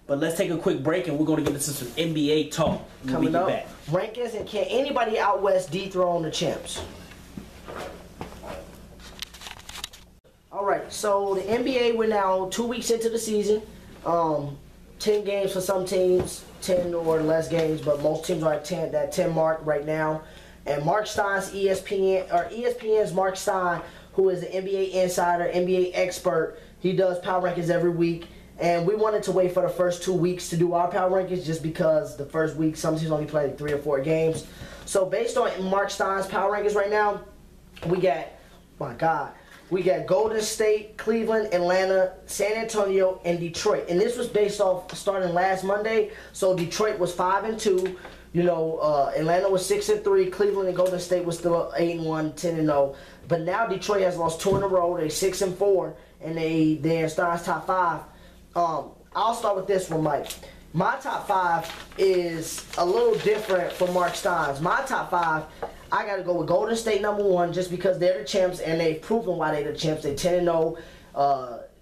But let's take a quick break, and we're going to get into some NBA talk when we get back. Rankings, and can anybody out west dethrone the champs? All right, so the NBA, we're now 2 weeks into the season. 10 games for some teams, 10 or less games, but most teams are at 10, that 10 mark right now. And Mark Stein's ESPN's Mark Stein, who is an NBA insider, NBA expert, he does power rankings every week. And we wanted to wait for the first 2 weeks to do our power rankings just because the first week some teams only play 3 or 4 games. So based on Mark Stein's power rankings right now, we got, we got Golden State, Cleveland, Atlanta, San Antonio, and Detroit. And this was based off starting last Monday. So Detroit was 5-2. You know, Atlanta was 6-3. Cleveland and Golden State was still 8-1, 10-0. But now Detroit has lost 2 in a row. They're 6-4, and they're in Stein's top 5. I'll start with this one, Mike. My top 5 is a little different from Mark Stein's. My top 5, I got to go with Golden State number 1 just because they're the champs and they've proven why they're the champs. They're 10-0.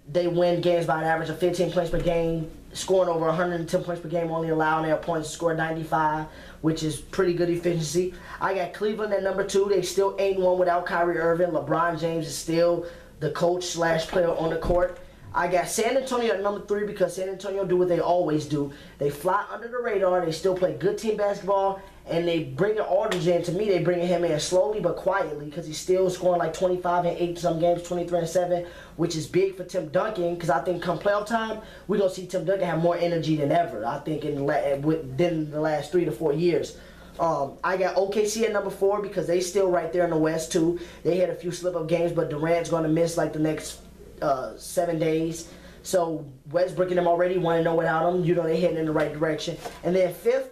They win games by an average of 15 points per game, scoring over 110 points per game, only allowing their opponents to score 95, which is pretty good efficiency. I got Cleveland at number 2. They still 8-1 without Kyrie Irving. LeBron James is still the coach/player on the court. I got San Antonio at number 3 because San Antonio do what they always do. They fly under the radar. They still play good team basketball. And they bring Aldridge in. To me, they bring him in slowly but quietly because he's still scoring like 25 and 8 some games, 23 and 7, which is big for Tim Duncan because I think come playoff time, we're going to see Tim Duncan have more energy than ever, I think, within the last 3 to 4 years. I got OKC at number 4 because they still right there in the West, too. They had a few slip-up games, but Durant's going to miss like the next 7 days. So Westbrook and them already 1-0 without him. You know, they're heading in the right direction. And then 5th,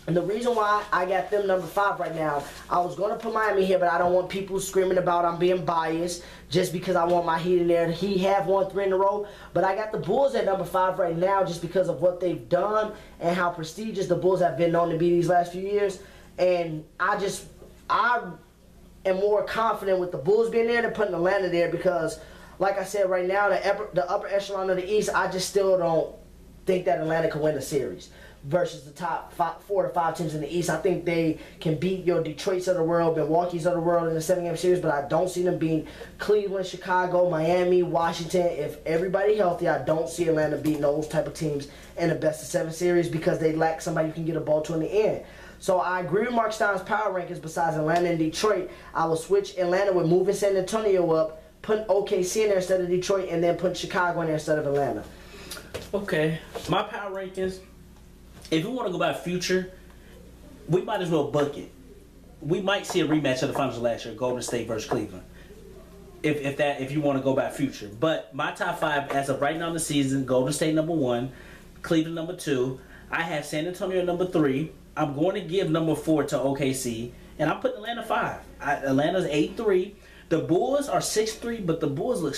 and the reason why I got them number 5 right now, I was going to put Miami here, but I don't want people screaming about I'm being biased just because I want my Heat in there. He have won 3 in a row, but I got the Bulls at number 5 right now just because of what they've done and how prestigious the Bulls have been known to be these last few years. And I am more confident with the Bulls being there than putting Atlanta there because, like I said, right now, the upper echelon of the East, I just still don't think that Atlanta can win the series versus the top 4 to 5 teams in the East. I think they can beat your Detroits of the world, Milwaukee's of the world in the 7-game series, but I don't see them beating Cleveland, Chicago, Miami, Washington. If everybody healthy, I don't see Atlanta beating those type of teams in the best-of-7 series because they lack somebody you can get a ball to in the end. So I agree with Mark Stein's power rankings besides Atlanta and Detroit. I will switch Atlanta with moving San Antonio up, putting OKC in there instead of Detroit, and then putting Chicago in there instead of Atlanta. Okay. My power rankings, if we want to go by future, we might as well book it. We might see a rematch of the finals of last year, Golden State versus Cleveland. If you want to go by future. But my top 5 as of right now in the season, Golden State number 1, Cleveland number 2. I have San Antonio number 3. I'm going to give number 4 to OKC, and I'm putting Atlanta 5. Atlanta's 8-3. The Bulls are 6-3, but the Bulls look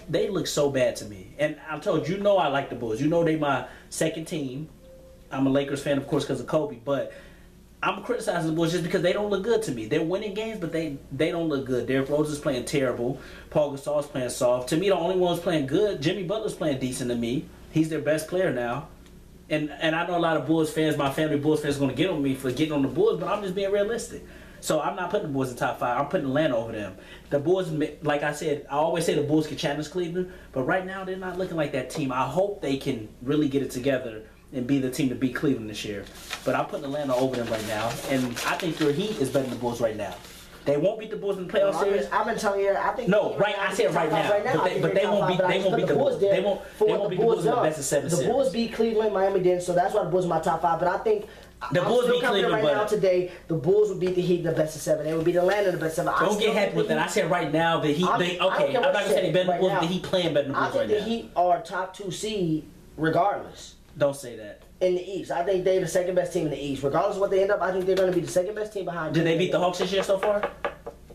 they look so bad to me. And I told you, I like the Bulls. You know they my second team. I'm a Lakers fan, of course, because of Kobe, but I'm criticizing the Bulls just because they don't look good to me. They're winning games, but they don't look good. Derrick Rose is playing terrible. Paul Gasol's playing soft. To me, the only one who's playing good, Jimmy Butler's playing decent to me. He's their best player now. And I know a lot of Bulls fans, my family Bulls fans, are going to get on me for getting on the Bulls, but I'm just being realistic. So I'm not putting the Bulls in top 5. I'm putting Atlanta over them. The Bulls, like I said, I always say the Bulls can challenge Cleveland, but right now they're not looking like that team. I hope they can really get it together and be the team to beat Cleveland this year. But I'm putting Atlanta over them right now, and I think their Heat is better than the Bulls right now. They won't beat the Bulls in the playoff series. I've been telling you. I think no, right. I said right now, but they won't beat. They won't beat the Bulls. They won't beat the Bulls in the best of 7 series. The Bulls beat Cleveland, Miami didn't, so that's why the Bulls are my top 5. But I think the Bulls beat Cleveland right now today. The Bulls would beat the Heat in the best of 7. They would beat Atlanta in the best of 7. Don't get happy with that. I said right now the Heat. I'm not gonna say they better than the Bulls. The Heat playing better than the Bulls right now. I think the Heat are top 2 seed regardless. Don't say that. In the East, I think they're the second best team in the East. Regardless of what they end up, I think they're going to be the second best team behind. Did they beat the Hawks this year so far?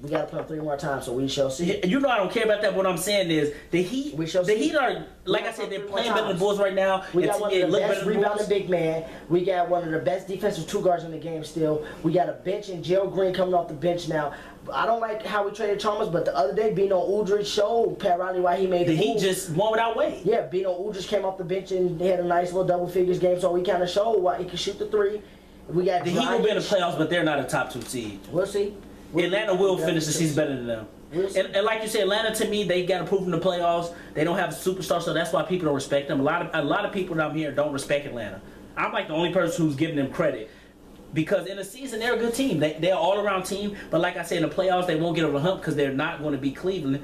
We got to play them 3 more times, so we shall see. You know I don't care about that. What I'm saying is the Heat. The Heat are, like I said, they're playing better than the Bulls right now. We got one of the best rebounding big man. We got one of the best defensive 2 guards in the game still. We got a bench and Gerald Green coming off the bench now. I don't like how we traded Chalmers, but the other day, Bino Udrih showed Pat Riley why he made the Heat just won without Wade. Yeah, Bino Udrih came off the bench and they had a nice little double figures game, so he kind of showed why he could shoot the 3. We got the Heat will be in the playoffs, but they're not a top 2 seed. We'll see. Atlanta will finish the season better than them. And like you said, Atlanta to me, they got to prove in the playoffs. They don't have a superstar, so that's why people don't respect them. A lot of people down here don't respect Atlanta. I'm like the only person who's giving them credit. Because in the season, they're a good team. They're an all-around team. But like I said, in the playoffs, they won't get over the hump because they're not going to beat Cleveland.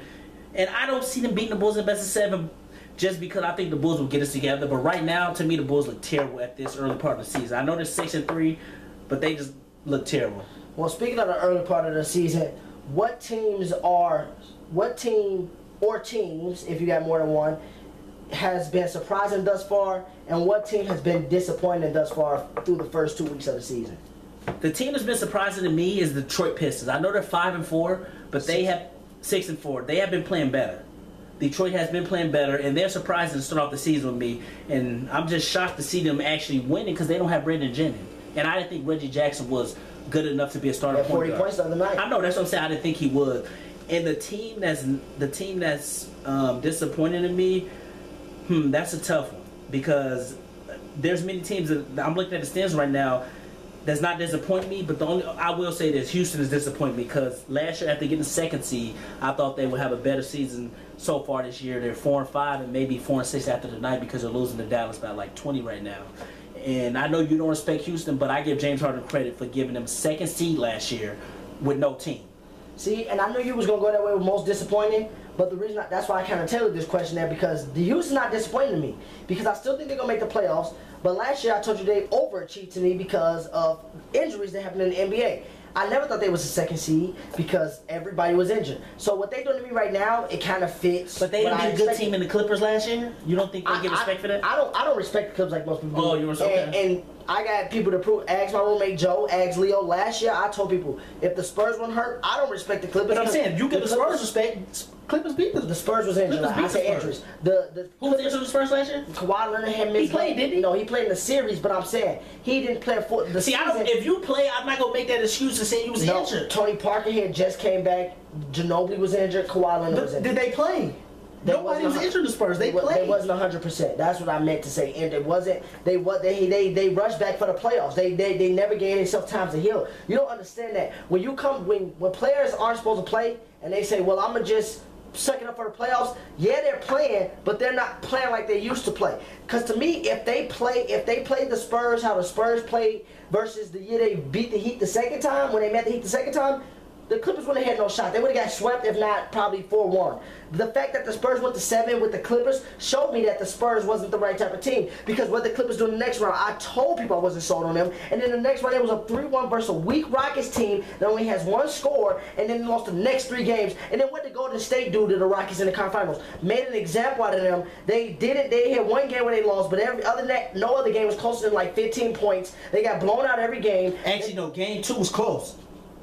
And I don't see them beating the Bulls in the best of 7 just because I think the Bulls will get us together. But right now, to me, the Bulls look terrible at this early part of the season. I know they're 6-3, but they just look terrible. Well, speaking of the early part of the season, what team or teams, if you got more than one, has been surprising thus far, and what team has been disappointing thus far through the first 2 weeks of the season? The team that's been surprising to me is the Detroit Pistons. I know they're 5-4, but they have 6-4. They have been playing better. Detroit has been playing better, and they're surprising to start off the season with me. And I'm just shocked to see them actually winning because they don't have Brandon Jennings. And I didn't think Reggie Jackson was good enough to be a starter point guard. 40 points the other night. I know, that's what I'm saying. I didn't think he would. And the team that's disappointing to me, that's a tough one because there's many teams that I'm looking at the stands right now that's not disappointing me. But the only I will say this: Houston is disappointing me because last year after getting the 2nd seed, I thought they would have a better season so far this year. They're 4-5 and maybe 4-6 after tonight because they're losing to Dallas by like 20 right now. And I know you don't respect Houston, but I give James Harden credit for giving them 2nd seed last year with no team. See, and I knew you was going to go that way with most disappointing, but the reason that's why I kind of tailored this question there because the Houston's not disappointing to me because I still think they're going to make the playoffs, but last year I told you they overachieved to me because of injuries that happened in the NBA. I never thought they was a 2nd seed because everybody was injured. So what they doing to me right now, it kind of fits. But they didn't be a good team in the Clippers last year? You don't think they get respect for that? I don't respect the Clippers like most people do. Oh, you respect and I got people to prove. Ask my roommate Joe, ask Leo. Last year I told people, if the Spurs weren't hurt, I don't respect the Clippers. But I'm saying, you give the Spurs respect. Clippers beat them. The Spurs was injured. I say injuries. Who was injured the Spurs last year? Kawhi Leonard had missed. He played, didn't he? No, he played in the series, but I'm saying he didn't play for the season. If you play, I'm not gonna make that excuse and say you was injured. Tony Parker here just came back. Ginobili was injured. Kawhi Leonard was injured. Did they play? Nobody was injured. The Spurs. They played. They wasn't 100%. That's what I meant to say. And it wasn't. They rushed back for the playoffs. They never gave themselves time to heal. You don't understand that when players aren't supposed to play and they say, well, I'm gonna just suck it up for the playoffs. Yeah, they're playing, but they're not playing like they used to play. Because to me, if they play the Spurs how the Spurs played versus the year they beat the Heat the 2nd time, when they met the Heat the 2nd time, the Clippers wouldn't have had no shot. They would have got swept, if not probably 4-1. The fact that the Spurs went to 7 with the Clippers showed me that the Spurs wasn't the right type of team. Because what the Clippers do in the next round, I told people I wasn't sold on them. And then the next round, it was a 3-1 versus a weak Rockets team that only has 1 score, and then lost the next 3 games. And then what did Golden State do to the Rockets in the conference finals? Made an example out of them. They had 1 game where they lost, but other than that, no other game was closer than like 15 points. They got blown out every game. Actually, no, game 2 was close.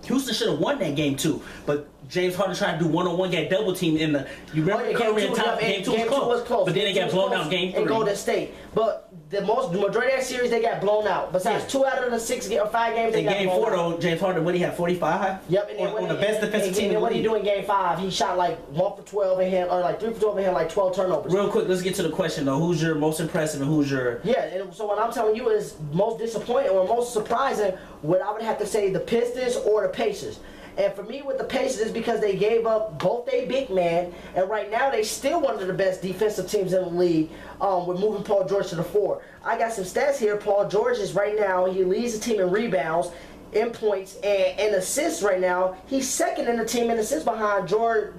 Houston should have won that game 2, but James Harden tried to do one-on-one, got double team in the. You remember Curry and top game 2 was close, but then they got blown out game 3 in Golden State. But the majority of that series they got blown out. Besides 2 out of the 6 or 5 games they got blown out. In game 4 though, James Harden, what he had 45. Yep, and on the best defensive team. And what he do in game 5? He shot like 1 for 12 and had, or like 3 for 12 and had like 12 turnovers. Real quick, let's get to the question though. Who's your most impressive and who's your? Yeah, and so what I'm telling you is most disappointing or most surprising. What I would have to say the Pistons or the Pacers. And for me, with the Pacers, it's because they gave up both their big man, and right now they still one of the best defensive teams in the league. With moving Paul George to the 4. I got some stats here. Paul George is right now, he leads the team in rebounds, in points, and assists right now. He's second in the team in assists behind George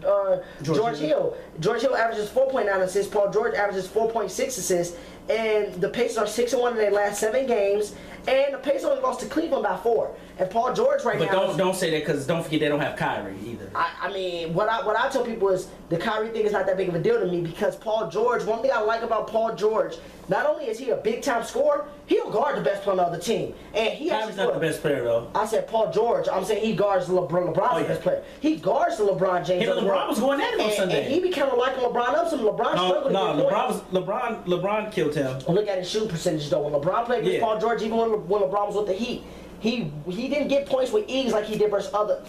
Hill. George Hill averages 4.9 assists. Paul George averages 4.6 assists. And the Pacers are 6-1 in their last 7 games. And the Pacers only lost to Cleveland by 4. And Paul George now. But don't say that, because don't forget they don't have Kyrie either. I mean, what I tell people is the Kyrie thing is not that big of a deal to me, because Paul George, one thing I like about Paul George, not only is he a big time scorer, he'll guard the best player on the other team. And Kyrie's not the best player though. I said Paul George. I'm saying he guards LeBron. LeBron's the best player. He guards the LeBron James. Him and LeBron was going at him on Sunday. And he became liking LeBron up some. LeBron struggled. LeBron killed him. Look at his shooting percentage though. When LeBron played against Paul George, even when LeBron was with the Heat, he didn't get points with ease like he did versus other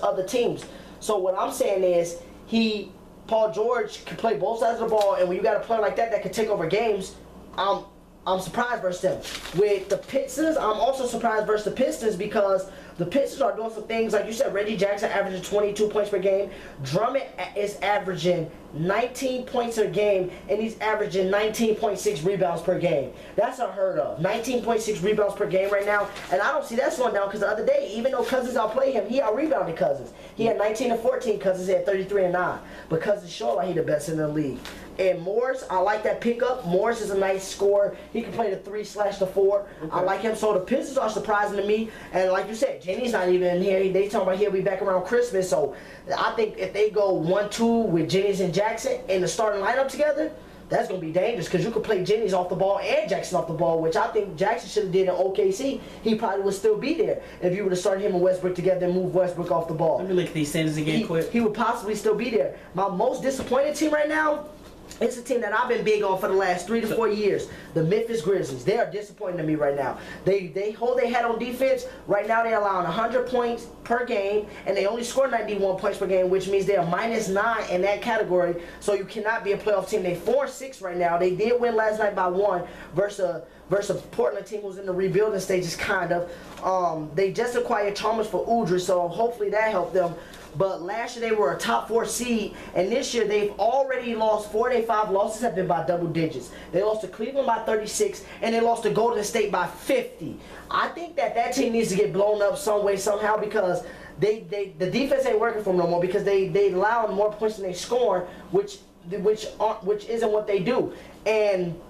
other teams. So what I'm saying is Paul George can play both sides of the ball, and when you got a player like that can take over games, I'm surprised versus them. With the Pistons, I'm also surprised versus the Pistons, because the Pistons are doing some things, like you said, Reggie Jackson averages 22 points per game. Drummond is averaging 19 points a game, and he's averaging 19.6 rebounds per game. That's unheard of. 19.6 rebounds per game right now, and I don't see that slowing down, because the other day, even though Cousins outplayed him, he out-rebounded Cousins. He had 19 and 14, Cousins had 33 and 9. But Cousins showed like he the best in the league. And Morris, I like that pickup. Morris is a nice scorer. He can play the 3/4. Okay. I like him. So the Pistons are surprising to me. And like you said, Jenny's not even in here. They talking about he'll be back around Christmas. So I think if they go 1-2 with Jennings and Jackson in the starting lineup together, that's going to be dangerous, because you could play Jennings off the ball and Jackson off the ball, which I think Jackson should have did in OKC. He probably would still be there if you would have started him and Westbrook together and moved Westbrook off the ball. Let me look at these standings again quick. He would possibly still be there. My most disappointed team right now, it's a team that I've been big on for the last 3 to 4 years. The Memphis Grizzlies. They are disappointing to me right now. They hold their head on defense. Right now they're allowing 100 points per game, and they only score 91 points per game, which means they're -9 in that category. So you cannot be a playoff team. They're 4-6 right now. They did win last night by 1 versus a Portland team who's in the rebuilding stages, kind of. They just acquired Chalmers for Udrih, so hopefully that helped them. But last year they were a top 4 seed, and this year they've already lost 4 of their 5 losses have been by double digits. They lost to Cleveland by 36, and they lost to Golden State by 50. I think that team needs to get blown up some way, somehow, because the defense ain't working for them no more, because they allow more points than they score, which isn't what they do. And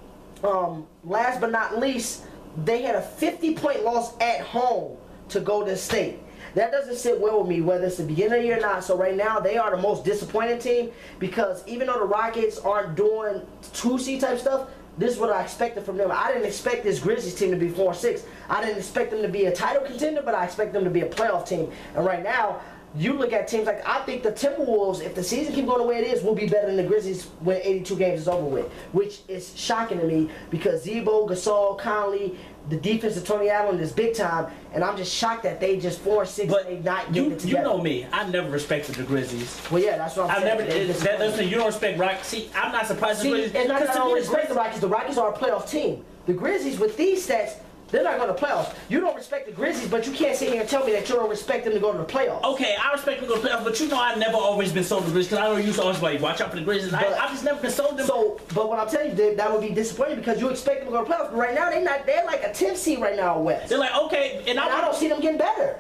last but not least, they had a 50-point loss at home to Golden State. That doesn't sit well with me, whether it's the beginning of the year or not. So right now, they are the most disappointing team, because even though the Rockets aren't doing 2C type stuff, this is what I expected from them. I didn't expect this Grizzlies team to be 4-6. I didn't expect them to be a title contender, but I expect them to be a playoff team. And right now, you look at teams like, I think the Timberwolves, if the season keeps going the way it is, will be better than the Grizzlies when 82 games is over with, which is shocking to me, because Zebo, Gasol, Conley, the defense of Tony Allen is big time, and I'm just shocked that they just 4-6 and they not getting it together. You know me, I never respected the Grizzlies. Well, yeah, that's what I'm saying. You don't respect Rockets. See, I'm not surprised. It's not that I don't respect the Rockets. The Rockets are a playoff team. The Grizzlies, with these stats, they're not going to playoffs. You don't respect the Grizzlies, but you can't sit here and tell me that you don't respect them to go to the playoffs. Okay, I respect them to go to the playoffs, but you know I've never always been sold to the Grizzlies, because I don't used to always like, watch out for the Grizzlies. I've just never been sold to them. So, but what I'm telling you, that would be disappointing, because you expect them to go to the playoffs, but right now they're like a 10th seed right now in West. They're like, okay, and I don't see them getting better.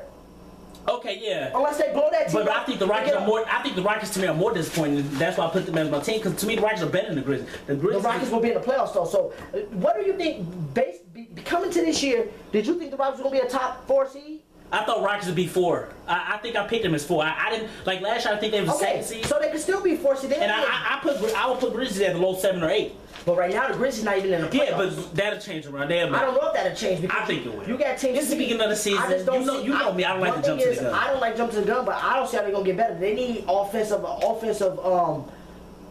Okay, yeah. Unless they blow that team. But I think the Rockets are more. I think the Rockets to me are more disappointing. That's why I put them as my team, because to me the Rockets are better than the Grizzlies. The Rockets will be in the playoffs though. So, what do you think? Coming to this year, did you think the Rockets were going to be a top 4 seed? I thought Rockets would be 4. I think I picked them as 4. I didn't like last year. I think they was a 2nd seed. So they could still be 4 seed. And I would put Grizzlies at the low 7 or 8. But right now the Grizzlies not even in the playoffs. Yeah, but that'll change around. I don't know if that'll change, because I think it will. You got teams. This is the beginning of the season. You know me. I don't like to jump to the gun. I don't like jumping to the gun, but I don't see how they're gonna get better. They need offensive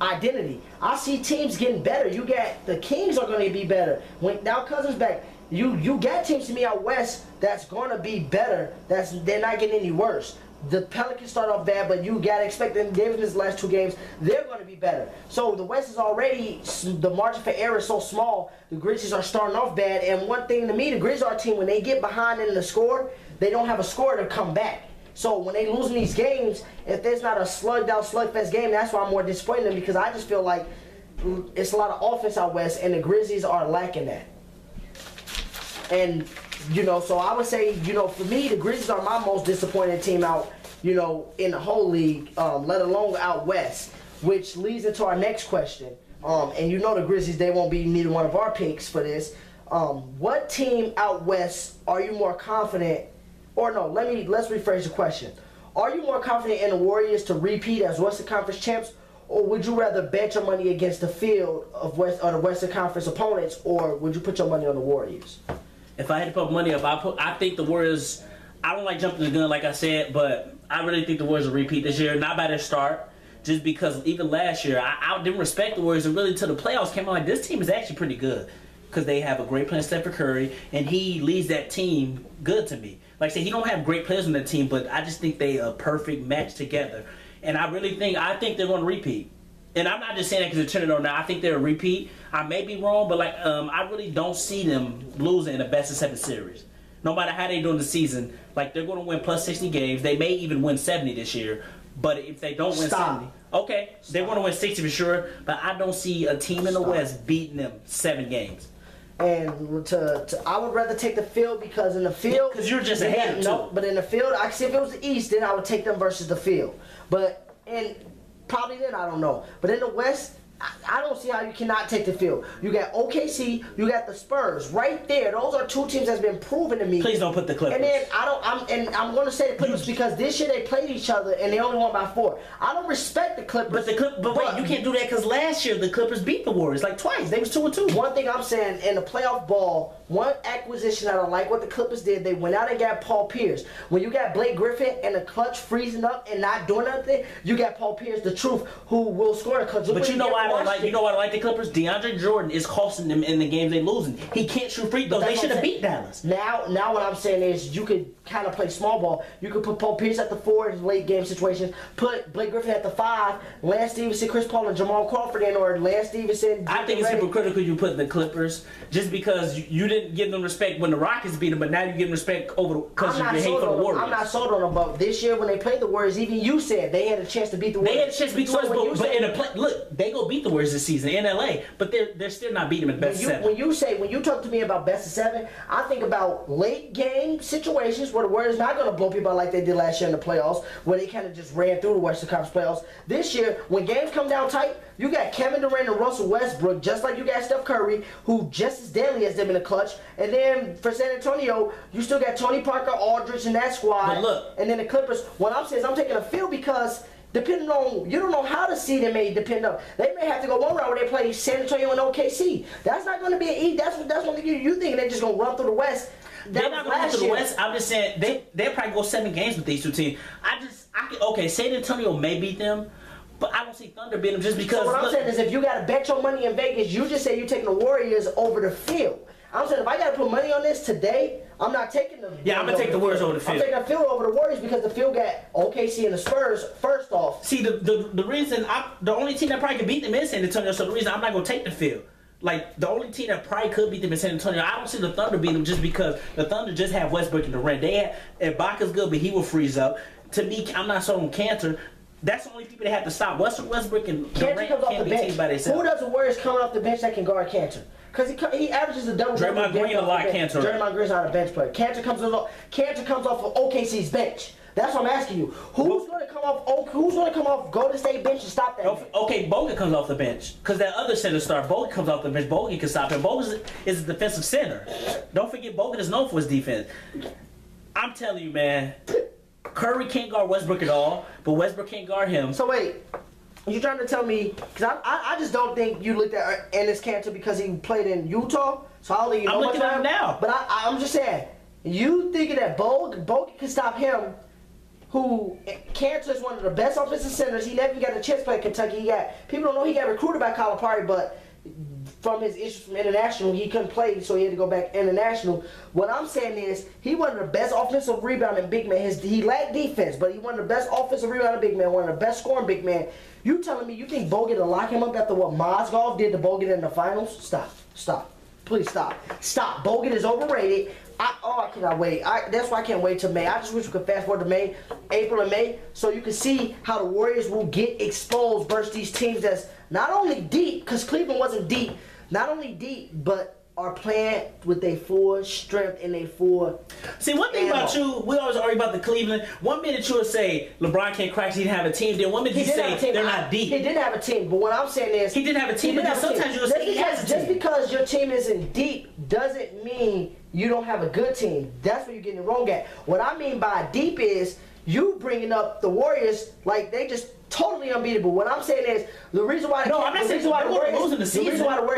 identity. I see teams getting better. You got the Kings are going to be better when now Cousins back. You got teams to me out west that's going to be better. They're not getting any worse. The Pelicans start off bad, but you got to expect them. Given his last 2 games, they're going to be better. So the West is already, the margin for error is so small. The Grizzlies are starting off bad, and one thing to me, the Grizzlies are a team, when they get behind in the score, they don't have a scorer to come back. So when they losing these games, if there's not a slugged out, slugfest game, that's why I'm more disappointed in them, because I just feel like it's a lot of offense out west, and the Grizzlies are lacking that. And, you know, so I would say, you know, for me, the Grizzlies are my most disappointed team out, you know, in the whole league, let alone out west, which leads into our next question. And you know the Grizzlies, they won't be neither one of our picks for this. What team out west are you more confident, or no, let's rephrase the question. Are you more confident in the Warriors to repeat as Western Conference champs, or would you rather bet your money against the field of the Western Conference opponents, or would you put your money on the Warriors? If I had to put money up, I think the Warriors. I don't like jumping the gun, like I said, but I really think the Warriors will repeat this year. Not by their start, just because even last year I didn't respect the Warriors, and really until the playoffs came out, like this team is actually pretty good because they have a great player, Stephen Curry, and he leads that team good to me. Like I said, he don't have great players on the team, but I just think they a perfect match together. And I think they're going to repeat. And I'm not just saying that because they're turning on now. I think they're a repeat. I may be wrong, but like I really don't see them losing in the best of 7 series. No matter how they do in the season, like they're going to win plus 60 games. They may even win 70 this year. But if they don't win 70, okay, they're going to win 60 for sure. But I don't see a team in the West beating them 7 games. And I would rather take the field, because in the field, because you're just ahead too. But in the field, I see if it was the East, then I would take them versus the field. But probably then, I don't know. But in the West, I don't see how you cannot take the field. You got OKC, you got the Spurs right there. Those are 2 teams that's been proven to me. Please don't put the Clippers. And then I'm going to say the Clippers because this year they played each other and they only won by 4. I don't respect the Clippers. But wait, you can't do that because last year the Clippers beat the Warriors like twice. They was 2-2. One thing I'm saying, in the playoff ball, one acquisition I don't like what the Clippers did. They went out and got Paul Pierce. When you got Blake Griffin and the clutch freezing up and not doing nothing, you got Paul Pierce, the truth, who will score the clutch. But you know why I don't like? You know why I like the Clippers? DeAndre Jordan is costing them in the games they're losing. He can't shoot free throws. They should have beat Dallas. Now what I'm saying is you could kind of play small ball. You could put Paul Pierce at the 4 in late game situations. Put Blake Griffin at the 5. Lance Stevenson, Chris Paul, and Jamal Crawford in, or Lance Stevenson. I think it's hypocritical you put the Clippers just because you didn't give them respect when the Rockets beat them, but now you give them respect because you hate for the Warriors. I'm not sold on them, but this year when they played the Warriors, even you said they had a chance to beat the Warriors. They had a chance to beat the Warriors, but in a look, they go beat the Warriors this season in LA, but they're still not beating them in best of 7. When you talk to me about best of 7, I think about late game situations where the Warriors not going to blow people out like they did last year in the playoffs, where they kind of just ran through the Western Conference playoffs. This year, when games come down tight, you got Kevin Durant and Russell Westbrook, just like you got Steph Curry, who just as deadly as them in the clutch. And then for San Antonio, you still got Tony Parker, Aldridge, and that squad. But look, and then the Clippers. What I'm saying is I'm taking a field because depending on, you don't know how the seeding may depend on. They may have to go one route where they play San Antonio and OKC. That's not going to be an E. That's what you think they're just going to run through the West. They're not going to run through the West. I'm just saying they'll probably go 7 games with these 2 teams. Okay, San Antonio may beat them, but I don't see Thunder beat them just because. So what I'm saying is, if you got to bet your money in Vegas, you just say you're taking the Warriors over the field. I'm saying if I got to put money on this today, I'm not taking them. Yeah, I'm gonna take the Warriors over the field. I'm taking the field over the Warriors because the field got OKC and the Spurs first off. See, the reason the only team that probably could beat them is San Antonio. So the reason I'm not gonna take the field. Like, the only team that probably could beat them in San Antonio, I don't see the Thunder beat them just because the Thunder just have Westbrook and Durant. Ibaka's good, but he will freeze up. To me, I'm not sold on Cantor. That's the only people that have to stop. Westbrook and Durant can't be teamed by themselves. Who does the Warriors coming off the bench that can guard Cantor? Because he averages a double. Draymond Green a lot. Cantor. Draymond Green's not a bench player. Cantor comes off of OKC's bench. That's what I'm asking you. Who's going to come off Golden State bench and stop that? Okay, Bogut comes off the bench because that other center star, Bogut comes off the bench. Bogut can stop him. Bogut is a defensive center. Don't forget, Bogut is known for his defense. I'm telling you, man, Curry can't guard Westbrook at all, but Westbrook can't guard him. So wait, you trying to tell me? Because I just don't think you looked at Enes Kanter because he played in Utah. So I don't think you know much about him now. But I'm just saying, you thinking that Bogut can stop him? Who Kanter is one of the best offensive centers. He never got a chance to play at Kentucky. People don't know he got recruited by Calipari, but from his issues from international, he couldn't play, so he had to go back international. What I'm saying is, he one of the best offensive rebounding big men. He lacked defense, but he one of the best offensive rebounding big men, one of the best scoring big men. You telling me you think Bogut will lock him up after what Mozgov did to Bogut in the finals? Stop. Please stop. Bogut is overrated. I cannot wait. That's why I can't wait till May. I just wish we could fast forward to May, April and May, so you can see how the Warriors will get exposed versus these teams that's not only deep, because Cleveland wasn't deep, not only deep, but are playing with their full strength and their full. See, one thing about you, we always argue about the Cleveland. 1 minute you would say LeBron can't crack, he didn't have a team. Then 1 minute you say they're not deep. He didn't have a team, but what I'm saying is he didn't have a team. But sometimes you'll say he has a team. Just because your team isn't deep doesn't mean you don't have a good team. That's where you're getting it wrong at. What I mean by deep is you bringing up the Warriors like they just totally unbeatable. What I'm saying is the reason why the Warriors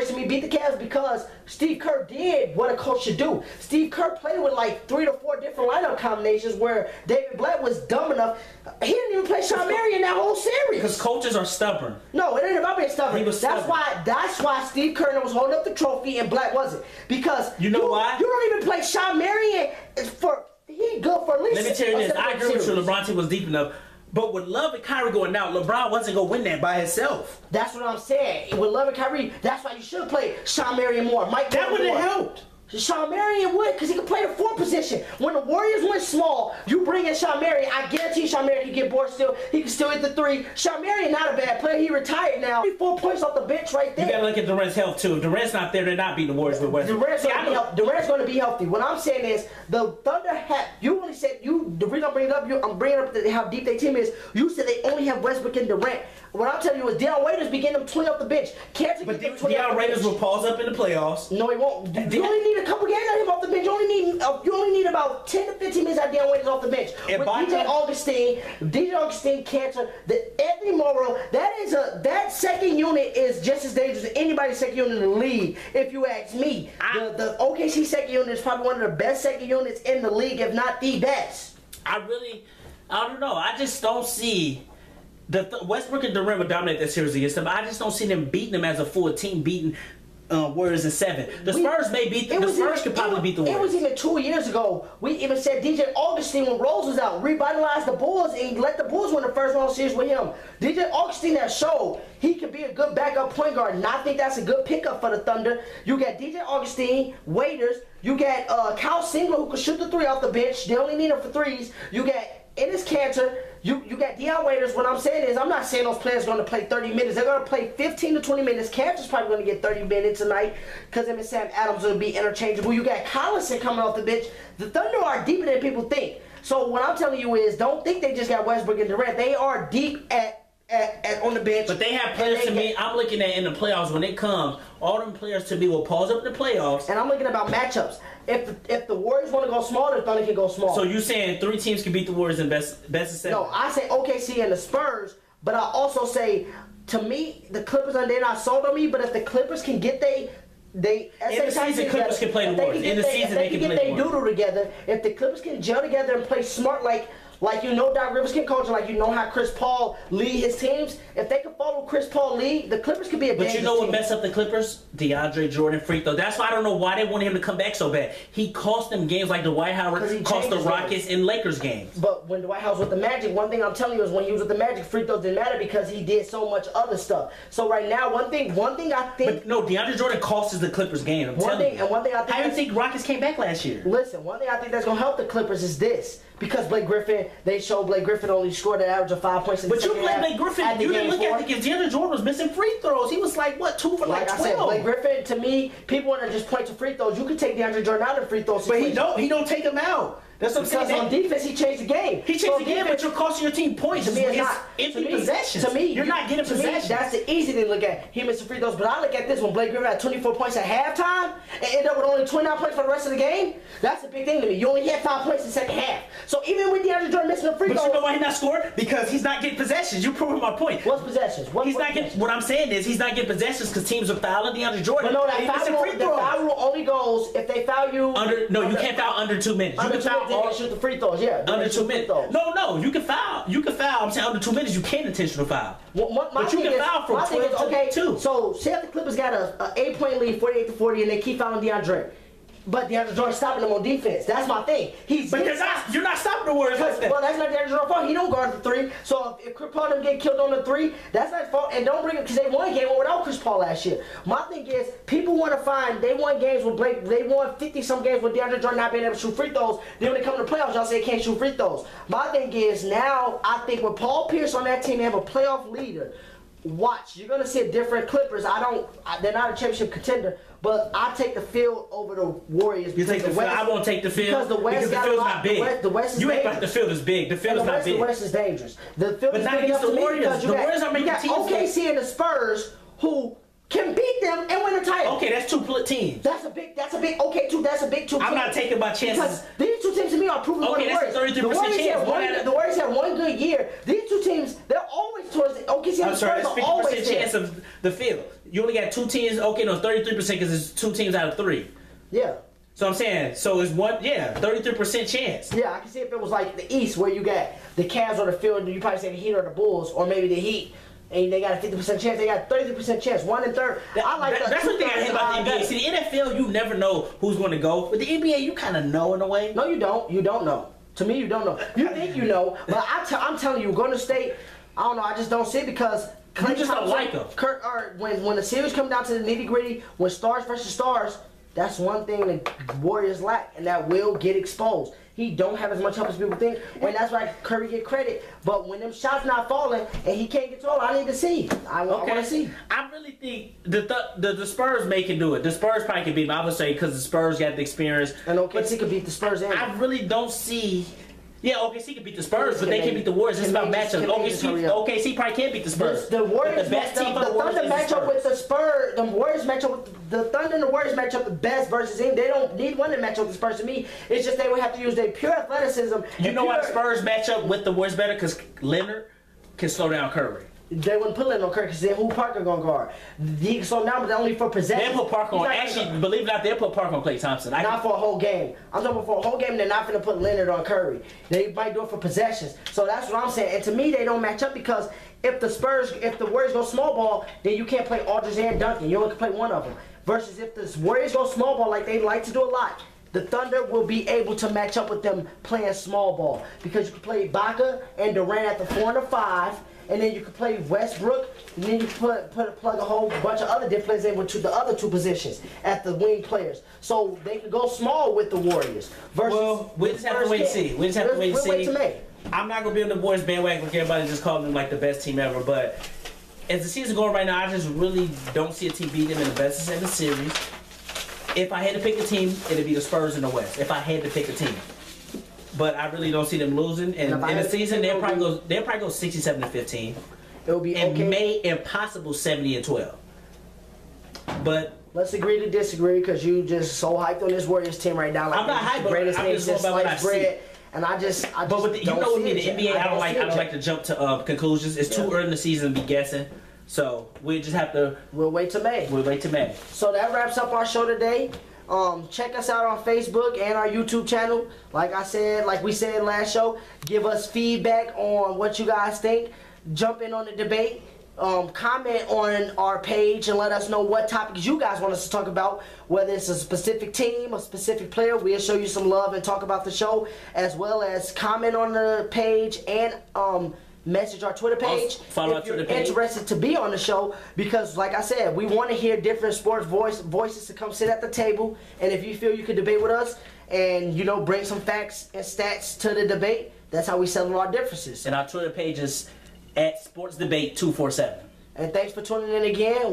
to me beat the Cavs because Steve Kerr did what a coach should do. Steve Kerr played with like 3 to 4 different lineup combinations where David Blatt was dumb enough. He didn't even play Shawn Marion in that whole series. Because coaches are stubborn. No, it ain't about being stubborn. He was stubborn. That's why Steve Kerr was holding up the trophy and Blatt wasn't. Because you know why? You don't even play Shawn Marion for. He good for at least. Let me tell you this. I agree with you. LeBron team was deep enough. But with Love and Kyrie going out, LeBron wasn't going to win that by himself. That's what I'm saying. With Love and Kyrie, that's why you should have played Shawn Marion more. That would have helped. Shawn Marion would, because he could play the 4 position. When the Warriors went small, you bring in Shawn Marion. I guarantee Shawn Marion can get bored still. He can still hit the 3. Shawn Marion not a bad player. He retired now. 4 points off the bench right there. You got to look at Durant's health too. If Durant's not there, they're not beating the Warriors with Westbrook. Durant's going to be healthy. What I'm saying is the Thunder have. You only said the reason I'm bringing it up. I'm bringing up how deep their team is. You said they only have Westbrook and Durant. What I'm telling you is Deion Waiters be getting them 20 off the bench. But Deion Waiters will pause up in the playoffs. No, he won't. You only need a couple games out of him off the bench. You only need about 10 to 15 minutes out of Deion Waiters off the bench. And with DJ Augustine, Cantor, Anthony Morrow, that second unit is just as dangerous as anybody's second unit in the league. If you ask me, the OKC second unit is probably one of the best second units in the league, if not the best. I don't know. I just don't see. Westbrook and Durant would dominate that series against them. I just don't see them beating them as a full team, beating Warriors in 7. The Spurs may beat them. The Spurs could probably beat the Warriors. It was even 2 years ago. We even said DJ Augustine, when Rose was out, revitalized the Bulls and let the Bulls win the first round series with him. DJ Augustine has showed he can be a good backup point guard, and I think that's a good pickup for the Thunder. You got DJ Augustine, Waiters. You got Kyle Singler, who can shoot the 3 off the bench. They only need him for 3s. You got Enes Kanter. You got Deion Waiters. What I'm saying is, I'm not saying those players are going to play 30 minutes. They're going to play 15 to 20 minutes. Kanter's probably going to get 30 minutes tonight because him and Sam Adams will be interchangeable. You got Collison coming off the bench. The Thunder are deeper than people think. So what I'm telling you is, don't think they just got Westbrook and Durant. They are deep on the bench. But they have players to me. I'm looking at in the playoffs when it comes. All them players to me will pause up in the playoffs. And I'm looking about matchups. If the Warriors want to go small, the Thunder can go small. So you saying 3 teams can beat the Warriors in best of 7? No, I say OKC and the Spurs, but I also say, to me, the Clippers, they're not sold on me, but if the Clippers can get in the season, Clippers can play the Warriors. In the season, they can play the Warriors. If they get their doodle together, if the Clippers can gel together and play smart like Doc Rivers can coach, like how Chris Paul lead his teams. If they can follow Chris Paul lead, the Clippers could be a dangerous team. But you know what messed up the Clippers? DeAndre Jordan free throw. That's why I don't know why they wanted him to come back so bad. He cost them games like Dwight Howard cost the Rockets and Lakers games. But when Dwight Howard was with the Magic, one thing I'm telling you is when he was with the Magic, free throws didn't matter because he did so much other stuff. So right now, one thing I think. But no, DeAndre Jordan costs the Clippers game. One thing I think. How do you think Rockets came back last year? Listen, one thing I think that's gonna help the Clippers is this. Because Blake Griffin, they showed Blake Griffin only scored an average of 5 points in the second half. But you played Blake Griffin. You didn't look at it because DeAndre Jordan was missing free throws. He was like, what, 2 for like 12? I said, Blake Griffin, to me, people want to just point to free throws. You can take DeAndre Jordan out of free throws. But he don't take them out. That's what I'm saying. Because on defense, he changed the game. He changed the game, but you're costing your team points. To me, it's not. Empty possessions. To me, you're not getting possessions. That's the easy thing to look at. He missed free throws, but I look at this when Blake Griffin had 24 points at halftime and ended up with only 29 points for the rest of the game. That's a big thing to me. You only had 5 points in the second half. So even with DeAndre Jordan missing the free throws. But you know why he's not scoring? Because he's not getting possessions. You're proving my point. What's possessions? What I'm saying is he's not getting possessions because teams are fouling DeAndre Jordan. But no, the foul rule only goes if they foul you. You can't foul under 2 minutes. You can foul shoot the free throws. Yeah, under 2 minutes. No, you can foul. I'm saying under 2 minutes you can intentional foul. But you can foul from 12 to 2. So say if the Clippers got a 8-point lead, 48-40, and they keep fouling DeAndre. But DeAndre Jordan stopping them on defense. That's my thing. You're not stopping guard the Warriors like that. Well, that's not D'Angelo's fault. He don't guard the 3. So if Chris Paul them get killed on the 3, that's not his fault. And don't bring it because they won a game without Chris Paul last year. My thing is, people want to find they won games with Blake. They won 50-some games with DeAndre Jordan not being able to shoot free throws. Then when they come to the playoffs, y'all say they can't shoot free throws. My thing is now, I think with Paul Pierce on that team, they have a playoff leader. Watch, you're gonna see a different Clippers. They're not a championship contender, but I take the field over the Warriors. You take the field. I won't take the field because the West because the field's not big. The West is you ain't dangerous. like the field is big. The field is not big. The West is dangerous. The field but is not big against the Warriors. The Warriors are making teams. OKC and the Spurs who can beat them and win a title. Okay, that's 2 teams. That's a big. Okay, that's a big 2. I'm not taking my chances. Because these 2 teams to me are proving okay, that's a 33% chance. The Warriors have one good year. These 2 teams, they're always towards the OKC and the Spurs are always 50% chance of the field. You only got 2 teams. Okay, no, 33% because it's 2 teams out of 3. Yeah. So I'm saying, so it's 33% chance. Yeah, I can see if it was like the East where you got the Cavs on the field, you probably say the Heat or the Bulls, or maybe the Heat. And they got a 50% chance. They got 33% chance. 1 in 3rd. I like that. That's the thing I hate about the NBA. See, the NFL, you never know who's going to go. With the NBA, you kind of know in a way. No, you don't. You don't know. To me, you don't know. You think you know, but I'm telling you, Golden State. I don't know. I just don't see it because you just don't like them. When the series come down to the nitty gritty, when stars versus stars, that's one thing the Warriors lack, and that will get exposed. He don't have as much help as people think, and that's why Curry get credit. But when them shots not falling and he can't get to it, I need to see. I want to see. I really think the Spurs can do it. The Spurs probably can beat them. I would say because the Spurs got the experience. And OKC can beat the Spurs. I really don't see. Yeah, OKC can beat the Spurs, but they can't beat the Warriors. It's about matchups. OKC probably can't beat the Spurs. The Warriors, the Thunder match up with the Spurs. The Warriors match up with the Thunder and the Warriors match up the best versus him. They don't need one to match up with the Spurs to me. It's just they would have to use their pure athleticism. You know why the Spurs match up with the Warriors better? Because Leonard can slow down Curry. They wouldn't put Leonard on Curry because then who Parker gonna guard? He can slow down, but only for possession. They put Parker on. Actually, believe it or not, they put Parker on Klay Thompson. Not for a whole game. I'm talking for a whole game. They're not gonna put Leonard on Curry. They might do it for possessions. So that's what I'm saying. And to me, they don't match up because if the Warriors go small ball, then you can't play Aldridge and Duncan. You only can play one of them. Versus if the Warriors go small ball like they like to do a lot, the Thunder will be able to match up with them playing small ball because you can play Ibaka and Durant at the 4 and the 5. And then you can play Westbrook, and then you can plug a whole bunch of other different players in with the other 2 positions at the wing players. So they can go small with the Warriors. Well, we just have to wait and see. We just have to wait and see. Wait to May. I'm not going to be on the Warriors bandwagon like everybody just calling them like the best team ever. But as the season's going right now, I just really don't see a team beating them in the best of 7 series. If I had to pick a team, it'd be the Spurs in the West. If I had to pick a team. But I really don't see them losing. And in the season, they'll probably go 67-15. It'll be and okay. May impossible 70-12. But let's agree to disagree because you just so hyped on this Warriors team right now. Like I'm not hyped. Greatest I'm thing just since going by what I bread. see. And I just but with the, you know with me, the NBA, I don't like to jump to conclusions. It's too early in the season to be guessing. So we just have to. We'll wait till May. We'll wait till May. So that wraps up our show today. Check us out on Facebook and our YouTube channel. Like we said last show, give us feedback on what you guys think. Jump in on the debate. Comment on our page and let us know what topics you guys want us to talk about. Whether it's a specific team, a specific player, we'll show you some love and talk about the show. As well as comment on the page and message our Twitter page follow our Twitter page. Interested to be on the show because like I said, we want to hear different sports voices to come sit at the table, and if you feel you could debate with us and bring some facts and stats to the debate, that's how we settle our differences. And our Twitter page is @SportsDebate247. And thanks for tuning in again.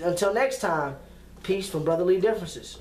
Until next time, peace from Brotherly Differences.